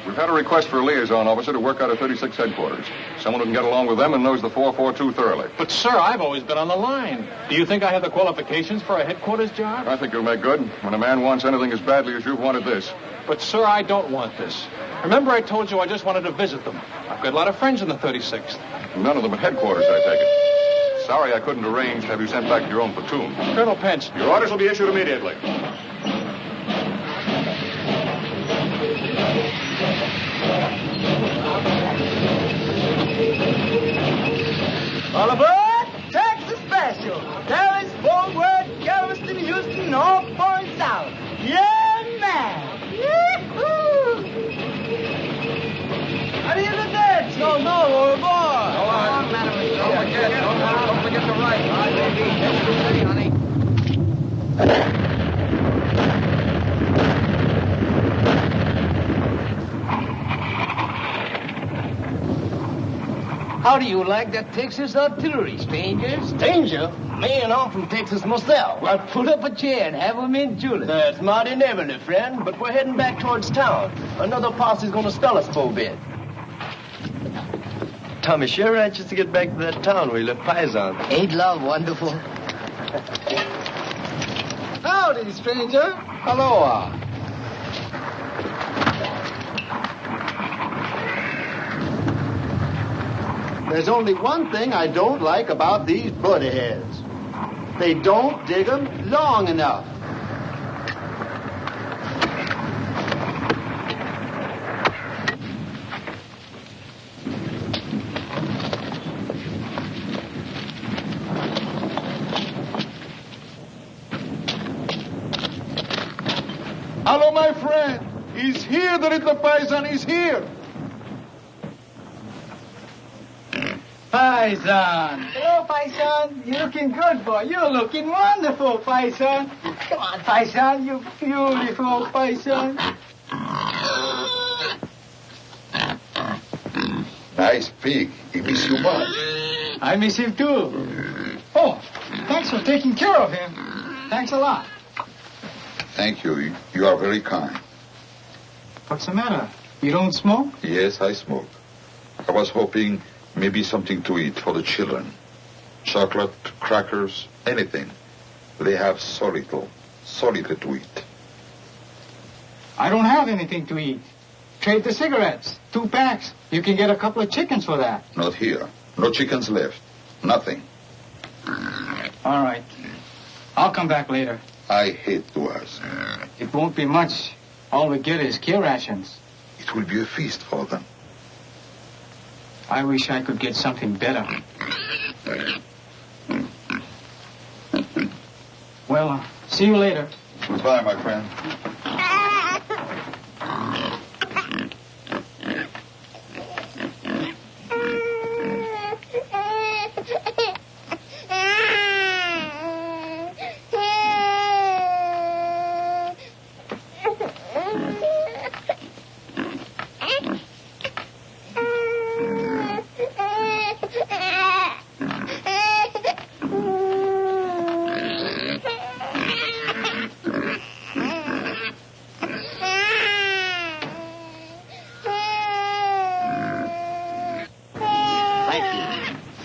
We've had a request for a liaison officer to work out of 36 headquarters. Someone who can get along with them and knows the 442 thoroughly. But, sir, I've always been on the line. Do you think I have the qualifications for a headquarters job? I think you'll make good when a man wants anything as badly as you've wanted this. But, sir, I don't want this. Remember I told you I just wanted to visit them. I've got a lot of friends in the 36th. None of them at headquarters, I take it. Sorry I couldn't arrange to have you sent back to your own platoon. Colonel Pence. Your orders will be issued immediately. All aboard! Texas Special! Dallas, Fort Worth, Galveston, Houston, all points out. Yeah, man! Yee-hoo! How do you look there, Chief? No, aboard! Go on, madam. Don't forget the right. All right, baby. Ready, honey. How do you like that Texas artillery, stranger? Stranger? Man, I'm from Texas myself. Well, pull up a chair and have 'em in julep. That's mighty neighborly, friend, but we're heading back towards town. Another posse's gonna stall us for a bit. Tommy sure anxious to get back to that town where he left Paisan. Ain't love wonderful? Howdy, stranger. Aloha. There's only one thing I don't like about these buddy heads. They don't dig 'em long enough. Hello, my friend. He's here. The little Paisan is here. Paisan. Hello, Paisan. You're looking good, boy. You're looking wonderful, Paisan. Come on, Paisan. You beautiful, Paisan. Nice pig. He miss you much. I miss him, too. Oh, thanks for taking care of him. Thanks a lot. Thank you. You are very kind. What's the matter? You don't smoke? Yes, I smoke. I was hoping maybe something to eat for the children. Chocolate, crackers, anything. They have so little to eat. I don't have anything to eat. Trade the cigarettes. 2 packs. You can get a couple of chickens for that. Not here. No chickens left. Nothing. All right. I'll come back later. I hate to ask. It won't be much. All we get is kill rations. It will be a feast for them. I wish I could get something better. Well, see you later. Goodbye, my friend.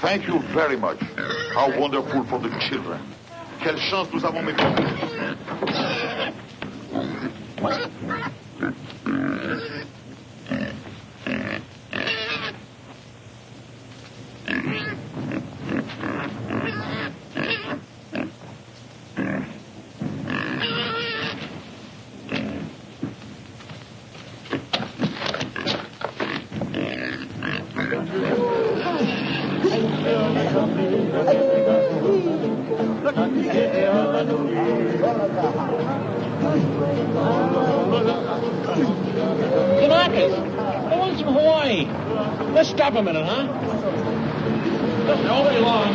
Thank you very much. How wonderful for the children. Quelle chance nous avons, mes frères. Kanakas, the ones from Hawaii. Let's stop a minute, huh? Don't be long.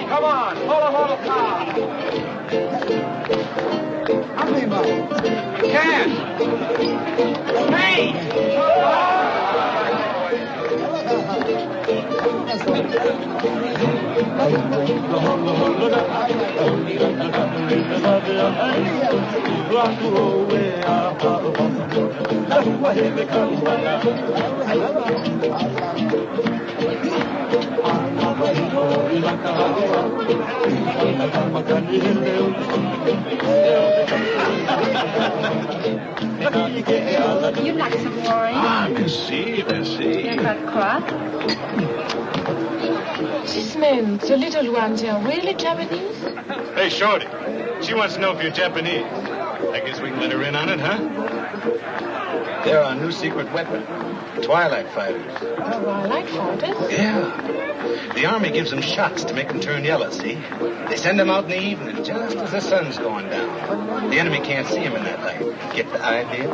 Come on, hold the car. How many miles? Can. Hey! You'd like some wine? Ah, merci, merci. You've got crop? These men, the little ones, they are really Japanese? Hey, Shorty. She wants to know if you're Japanese. I guess we can let her in on it, huh? They're our new secret weapon. Twilight fighters. Twilight fighters? Yeah. The Army gives them shots to make them turn yellow, see? They send them out in the evening, just as the sun's going down. The enemy can't see them in that light. Get the idea?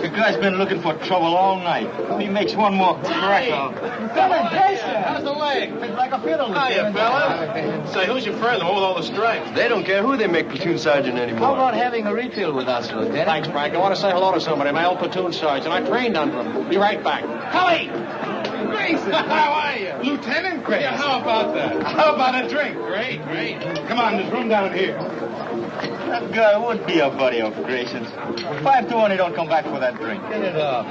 The guy's been looking for trouble all night. He makes one more crack out. Lieutenant Grayson! How's the leg? It's like a fiddle. Hiya, fella. Say, who's your friend, the one with all the stripes? They don't care who they make platoon sergeant anymore. How about having a refill with us, Lieutenant? Thanks, Frank. I want to say hello to somebody, my old platoon sergeant. I trained under him. Be right back. Cully! Grayson! How are you? Lieutenant Grayson. Yeah, how about that? How about a drink? Great, great. Come on, there's room down here. That guy would be a buddy of Grayson's. 5 to 1, he don't come back for that drink. Get it up.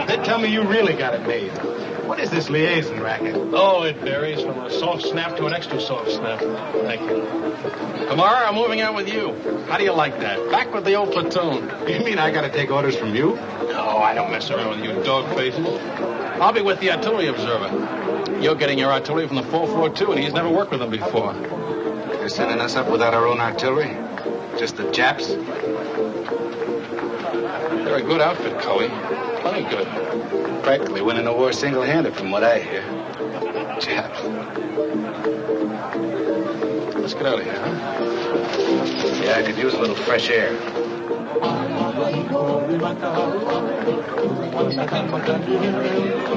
They tell me you really got it made. What is this liaison racket? Oh, it varies from a soft snap to an extra soft snap. Thank you. Tomorrow, I'm moving out with you. How do you like that? Back with the old platoon. You mean I got to take orders from you? No, I don't mess around with you dog faces. I'll be with the artillery observer. You're getting your artillery from the 442, and he's never worked with them before. They're sending us up without our own artillery? Just the Japs? They're a good outfit, Cully. Plenty good. Practically winning the war single-handed, from what I hear. Japs. Let's get out of here, huh? Yeah, I could use a little fresh air.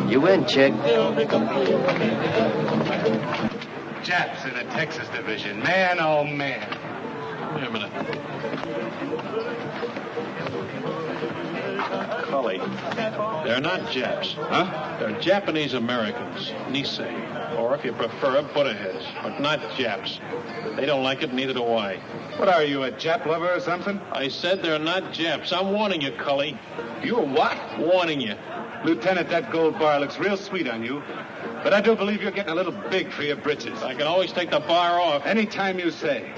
You win, chick. Japs in the Texas division. Man, oh, man. Wait a minute. Cully, they're not Japs. Huh? They're Japanese Americans. Nisei. Or if you prefer, Buddha-heads. But not Japs. They don't like it, neither do I. What are you, a Jap lover or something? I said they're not Japs. I'm warning you, Cully. You're what? Warning you. Lieutenant, that gold bar looks real sweet on you. But I do believe you're getting a little big for your britches. I can always take the bar off. Anytime you say.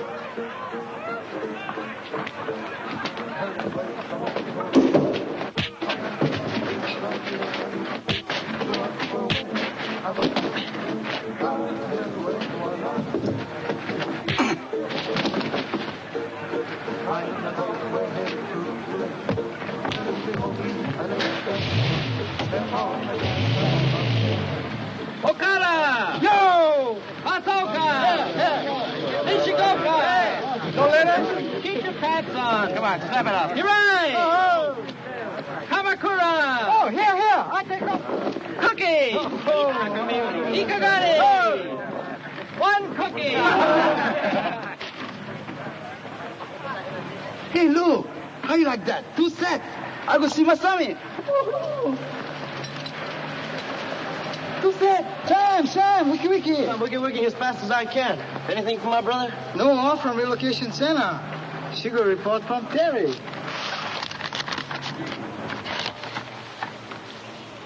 Okada! Yo! Masoka! Nishikoka! No letter? Keep your pants on. Come on, snap it up. Hirai! Oh. Kamakura! Oh, here. I take off. Cookie! Oh. Ikagari! Oh. One cookie! Hey, Lou, how you like that? 2 sets. I'll go see Masami. 2 sets. Sam, wiki. I'm wiki as fast as I can. Anything for my brother? No, off from relocation center. She got a report from Terry.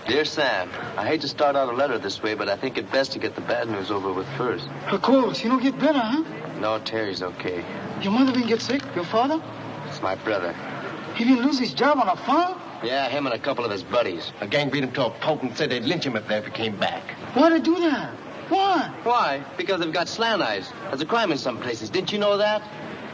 Dear Sam, I hate to start out a letter this way, but I think it best to get the bad news over with first. Of course. You don't get better, huh? No, Terry's okay. Your mother didn't get sick? Your father? It's my brother. He didn't lose his job on a farm? Yeah, him and a couple of his buddies. A gang beat him to a pulp and said they'd lynch him if they ever came back. Why'd they do that? Why? Why? Because they've got slant eyes. There's a crime in some places. Didn't you know that?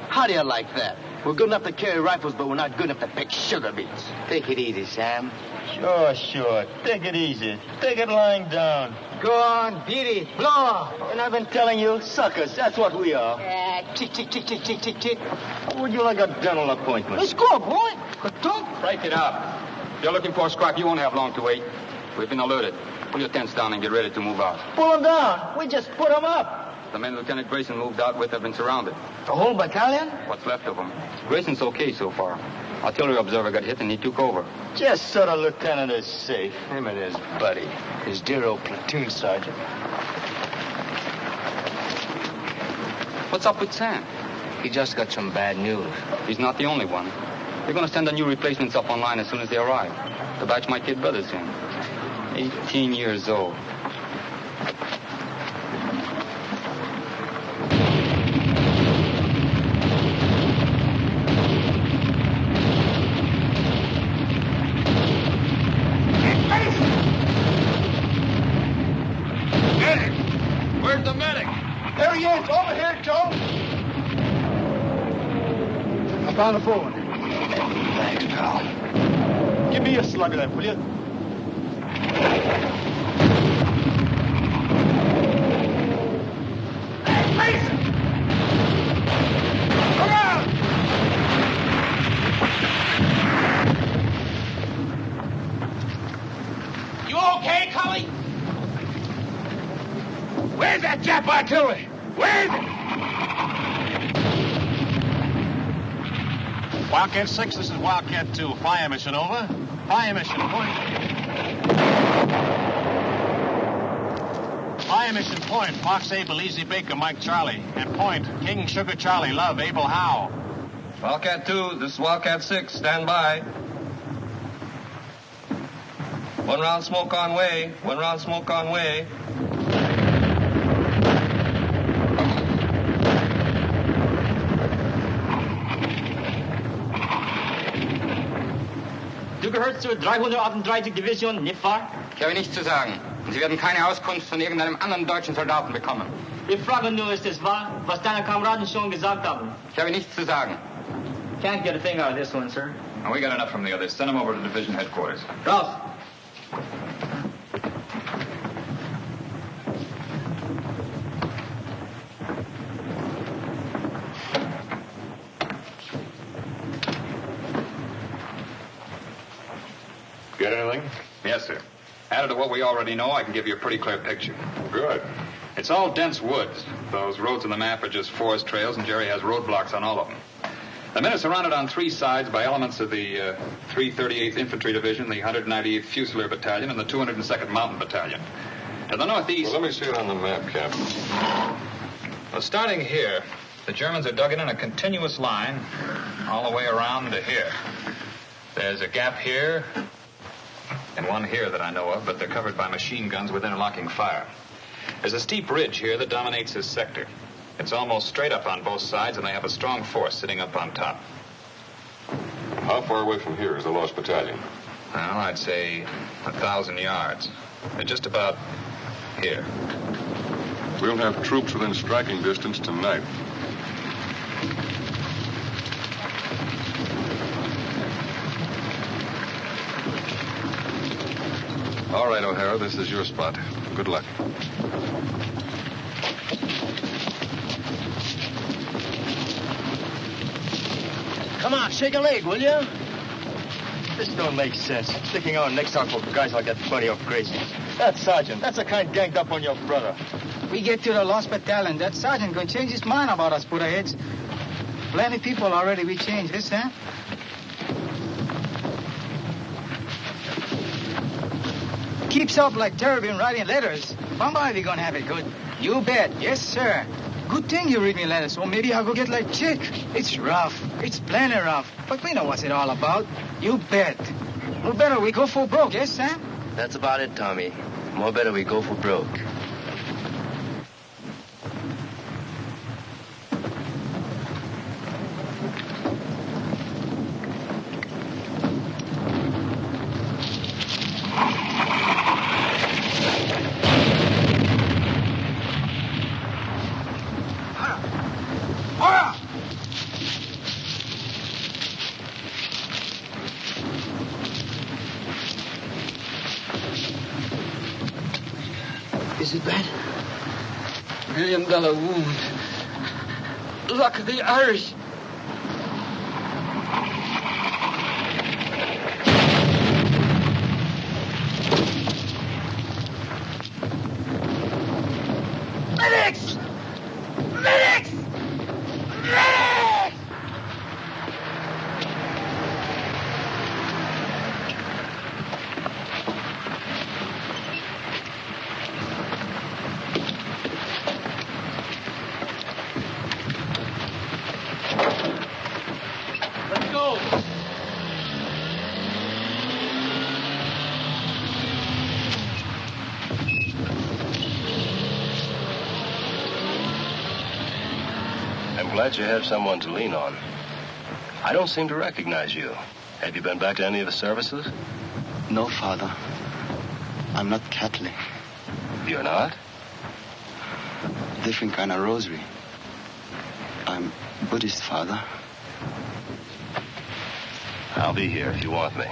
How do you like that? We're good enough to carry rifles, but we're not good enough to pick sugar beets. Take it easy, Sam. Sure. Take it easy. Take it lying down. Go on, beat it. Blow. And I've been telling you, suckers, that's what we are. Chick. Would you like a dental appointment? Let's go, boy. Good talk. Break it up. If you're looking for a scrap, you won't have long to wait. We've been alerted. Pull your tents down and get ready to move out. Pull them down. We just put them up. The men Lieutenant Grayson moved out with have been surrounded. The whole battalion? What's left of them. Grayson's okay so far. Artillery observer got hit and he took over. Just so the lieutenant is safe. Him and his buddy, his dear old platoon sergeant. What's up with Sam? He just got some bad news. He's not the only one. They're going to send the new replacements up online as soon as they arrive. The batch might get better soon. 18 years old. Where's the medic? There he is. Over here, Joe. I found the phone. Thanks, pal. Give me a slug of that, will you? Hey, Grayson! Come on! You okay, Cully? Where's that Jap artillery? Where is it? Wildcat 6, this is Wildcat 2. Fire mission, over. Fire mission, point. Fire mission, point. Fox Abel, Easy Baker, Mike Charlie. And point, King Sugar Charlie, Love, Abel Howe. Wildcat 2, this is Wildcat 6. Stand by. 1 round smoke on way. 1 round smoke on way. Du gehörst zur 338. Division, nicht wahr? Ich habe nichts zu sagen. Und Sie werden keine Auskunft von irgendeinem anderen deutschen Soldaten bekommen. Wir fragen nur, ist es wahr, was deine Kameraden schon gesagt haben? Ich habe nichts zu sagen. Can't get a thing out of this one, sir. And we got enough from the others. Send them over to division headquarters. Ralph. Get anything? Yes, sir. Added to what we already know, I can give you a pretty clear picture. Good. It's all dense woods. Those roads on the map are just forest trails, and Jerry has roadblocks on all of them. The men are surrounded on 3 sides by elements of the 338th Infantry Division, the 198th Fusilier Battalion, and the 202nd Mountain Battalion. To the northeast... Well, let me see it on the map, Captain. Well, starting here, the Germans are dug in a continuous line all the way around to here. There's a gap here and one here that I know of, but they're covered by machine guns with interlocking fire. There's a steep ridge here that dominates this sector. It's almost straight up on both sides, and they have a strong force sitting up on top. How far away from here is the lost battalion? Well, I'd say 1,000 yards. They're just about here. We'll have troops within striking distance tonight. All right, O'Hara, this is your spot. Good luck. Come on, shake a leg, will you? This don't make sense. Sticking out next time for guys like that buddy of Grayson's. That sergeant, that's the kind ganged up on your brother. We get to the lost battalion. That sergeant going to change his mind about us, Buddha-heads. Plenty people already we changed this, huh? Keeps up like Terry been writing letters. Bombay, we gonna have it good. You bet. Yes, sir. Good thing you read me letters, or maybe I'll go get like Chick. It's rough. It's plenty rough. But we know what's it all about. You bet. More better we go for broke, yes, Sam? That's about it, Tommy. More better we go for broke. Is it bad? $1 million wound. Luck of the Irish. Medics! Medics! Medics! glad you have someone to lean on. I don't seem to recognize you. Have you been back to any of the services? No, Father. I'm not Catholic. You're not? Different kind of rosary. I'm Buddhist, Father. I'll be here if you want me.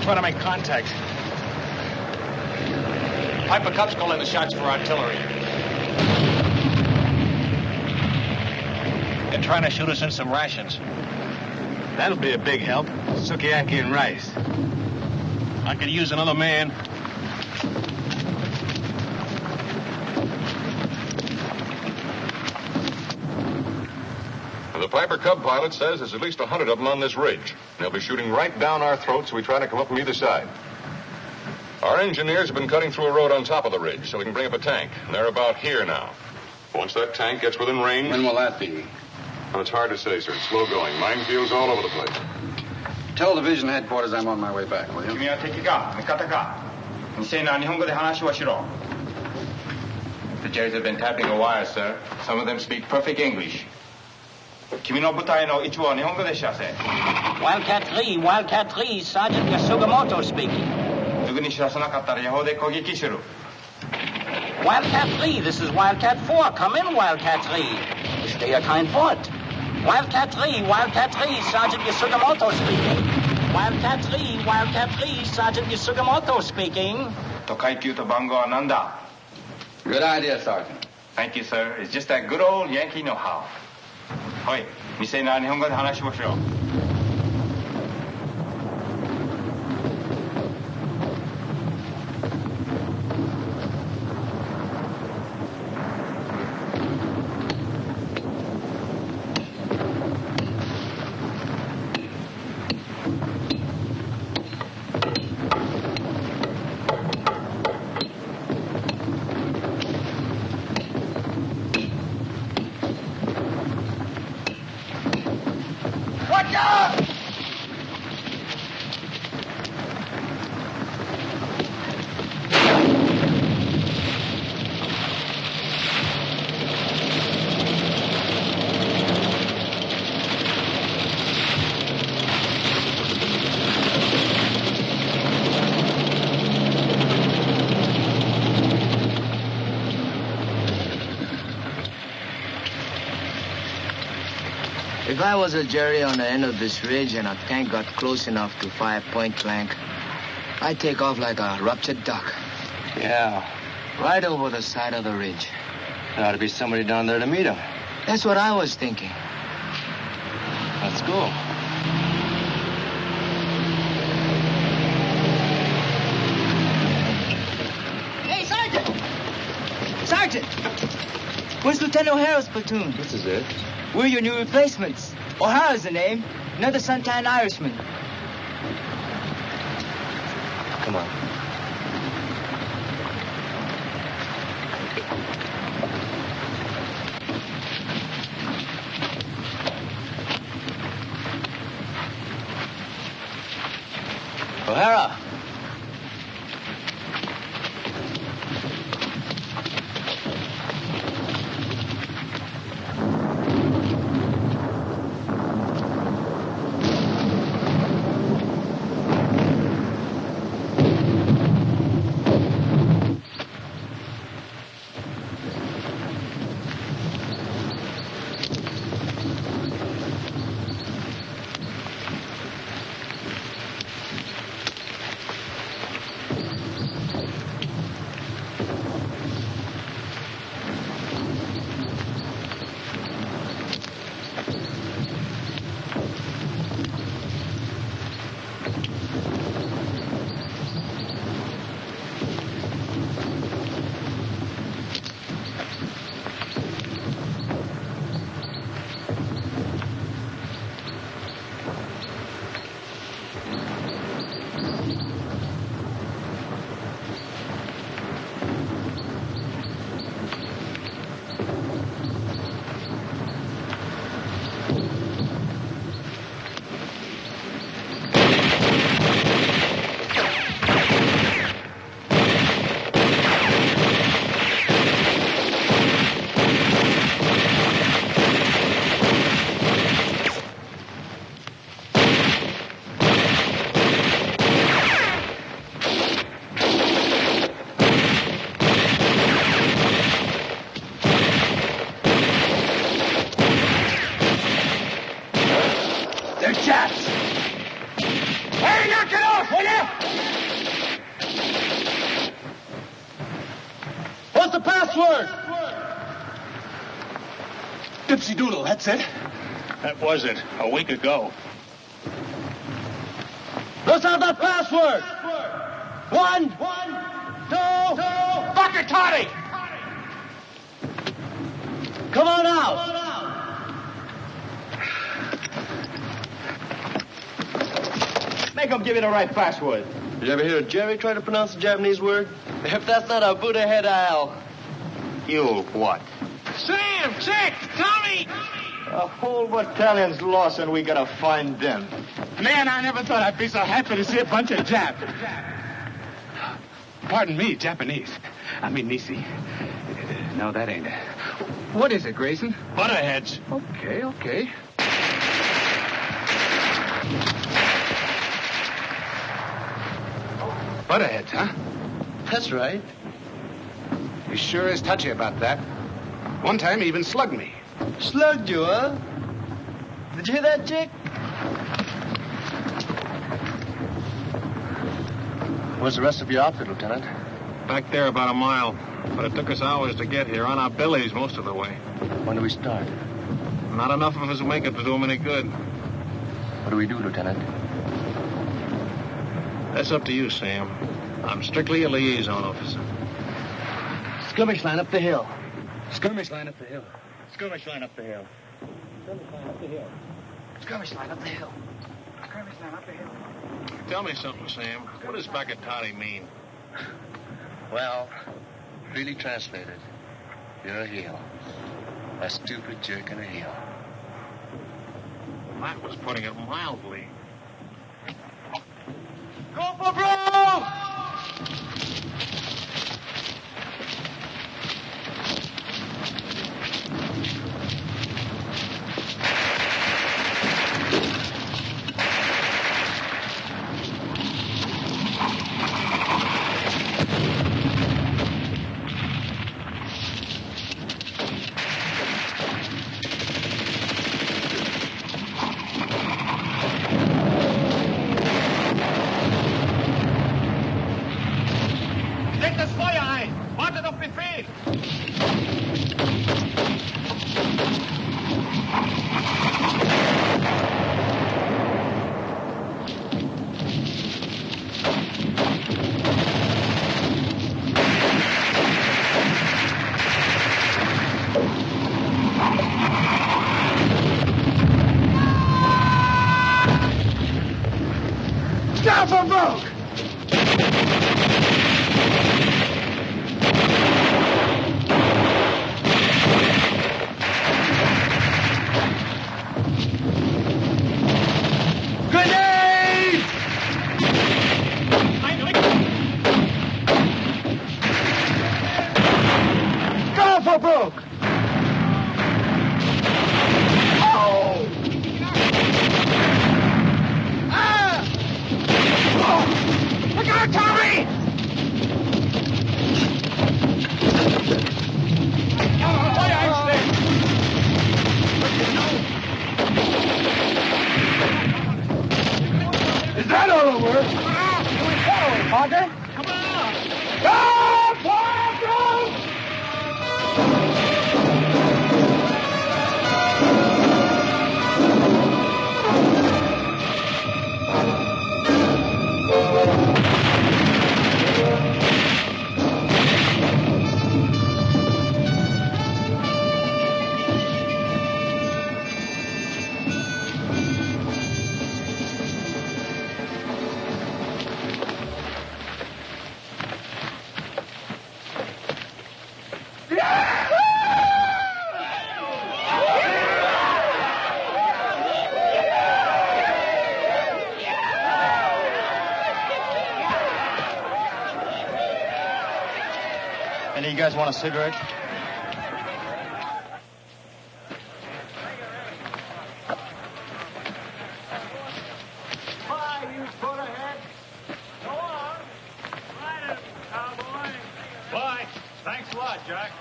Try to make contact. Piper Cup's calling the shots for artillery. They're trying to shoot us in some rations. That'll be a big help. Sukiyaki and rice. I could use another man. The Piper Cub pilot says there's at least 100 of them on this ridge. They'll be shooting right down our throats so we try to come up from either side. Our engineers have been cutting through a road on top of the ridge so we can bring up a tank. And they're about here now. Once that tank gets within range... When will that be? Well, it's hard to say, sir. It's slow going. Minefields all over the place. Tell division headquarters I'm on my way back, will you? 君は敵か味方かNiseiな日本語で話をしろ The Jerrys have been tapping a wire, sir. Some of them speak perfect English. 君の部隊の一部は日本語で知らせ Wildcat 3, Wildcat 3, Sergeant Yasugamoto speaking. すぐに知らせなかったら野砲で攻撃する Wildcat 3, this is Wildcat 4. Come in, Wildcat 3. Stehe kein Wort. Wildcat 3, Wildcat 3, Sergeant Yasugamoto speaking. Wildcat 3, Wildcat 3, Sergeant Yasugamoto speaking. と階級と番号は何だ Good idea, Sergeant. Thank you, sir. It's just that good old Yankee know-how. はい、店な日本語で話しましょう。If I was a Jerry on the end of this ridge and a tank got close enough to fire point blank, I'd take off like a ruptured duck. Yeah. Right over the side of the ridge. There ought to be somebody down there to meet him. That's what I was thinking. Let's go. Hey, Sergeant! Sergeant! Where's Lieutenant O'Hara's platoon? This is it. We're your new replacements. O'Hara's the name. Another suntan Irishman. Come on. O'Hara! Dipsy Doodle, that's it. That was it, a week ago. Let's have that password. 1, 2, Dr. Toddy! come on out. Make him give you the right password. You ever hear Jerry try to pronounce a Japanese word? If that's not a Buddha head, I'll... You what? Sam! Chick! Tommy! A whole battalion's lost and we gotta find them. Man, I never thought I'd be so happy to see a bunch of Japs. Pardon me, Japanese. I mean Nisei. No, that ain't it. What is it, Grayson? Butterheads. Okay. Butterheads, huh? That's right. He sure is touchy about that. One time he even slugged me. Slugged you, huh? Did you hear that, Chick? Where's the rest of your outfit, Lieutenant? Back there about a mile. But it took us hours to get here, on our bellies most of the way. When do we start? Not enough of us to make it to do him any good. What do we do, Lieutenant? That's up to you, Sam. I'm strictly a liaison officer. Skirmish line up the hill. Skirmish line up the hill. Skirmish line up the hill. Skirmish line up the hill. Skirmish line up the hill. Skirmish line up the hill. Tell me something, Sam. What does Bakatati mean? Well, really translated, you're a heel. A stupid jerk and a heel. That was putting it mildly. Go for broke! Any of you guys want a cigarette? Bye, you butterhead. Go on. Ride it, cowboy. Bye. Thanks a lot, Jack.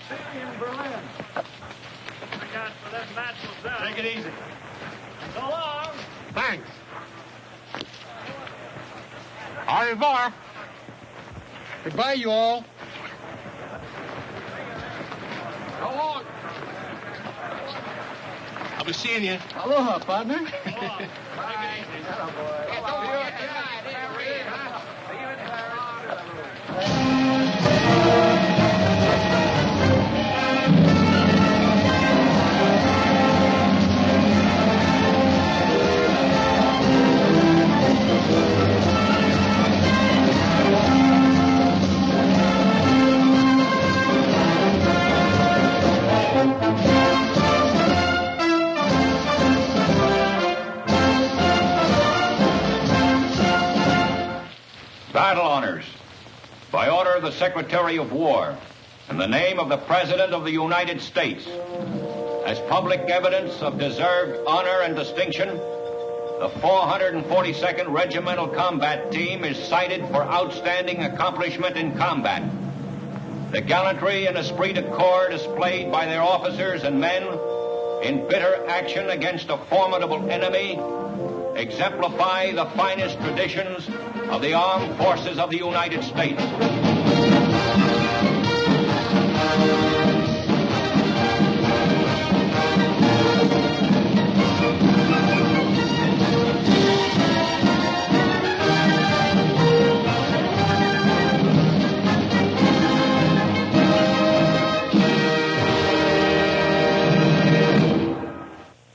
See you in Berlin. I got for them natural death. Take it easy. So long. Thanks. Au revoir. Goodbye, you all. I'll be seeing you. Aloha, partner. Battle honors. By order of the Secretary of War, in the name of the President of the United States, as public evidence of deserved honor and distinction, the 442nd Regimental Combat Team is cited for outstanding accomplishment in combat. The gallantry and esprit de corps displayed by their officers and men in bitter action against a formidable enemy exemplify the finest traditions of the armed forces of the United States.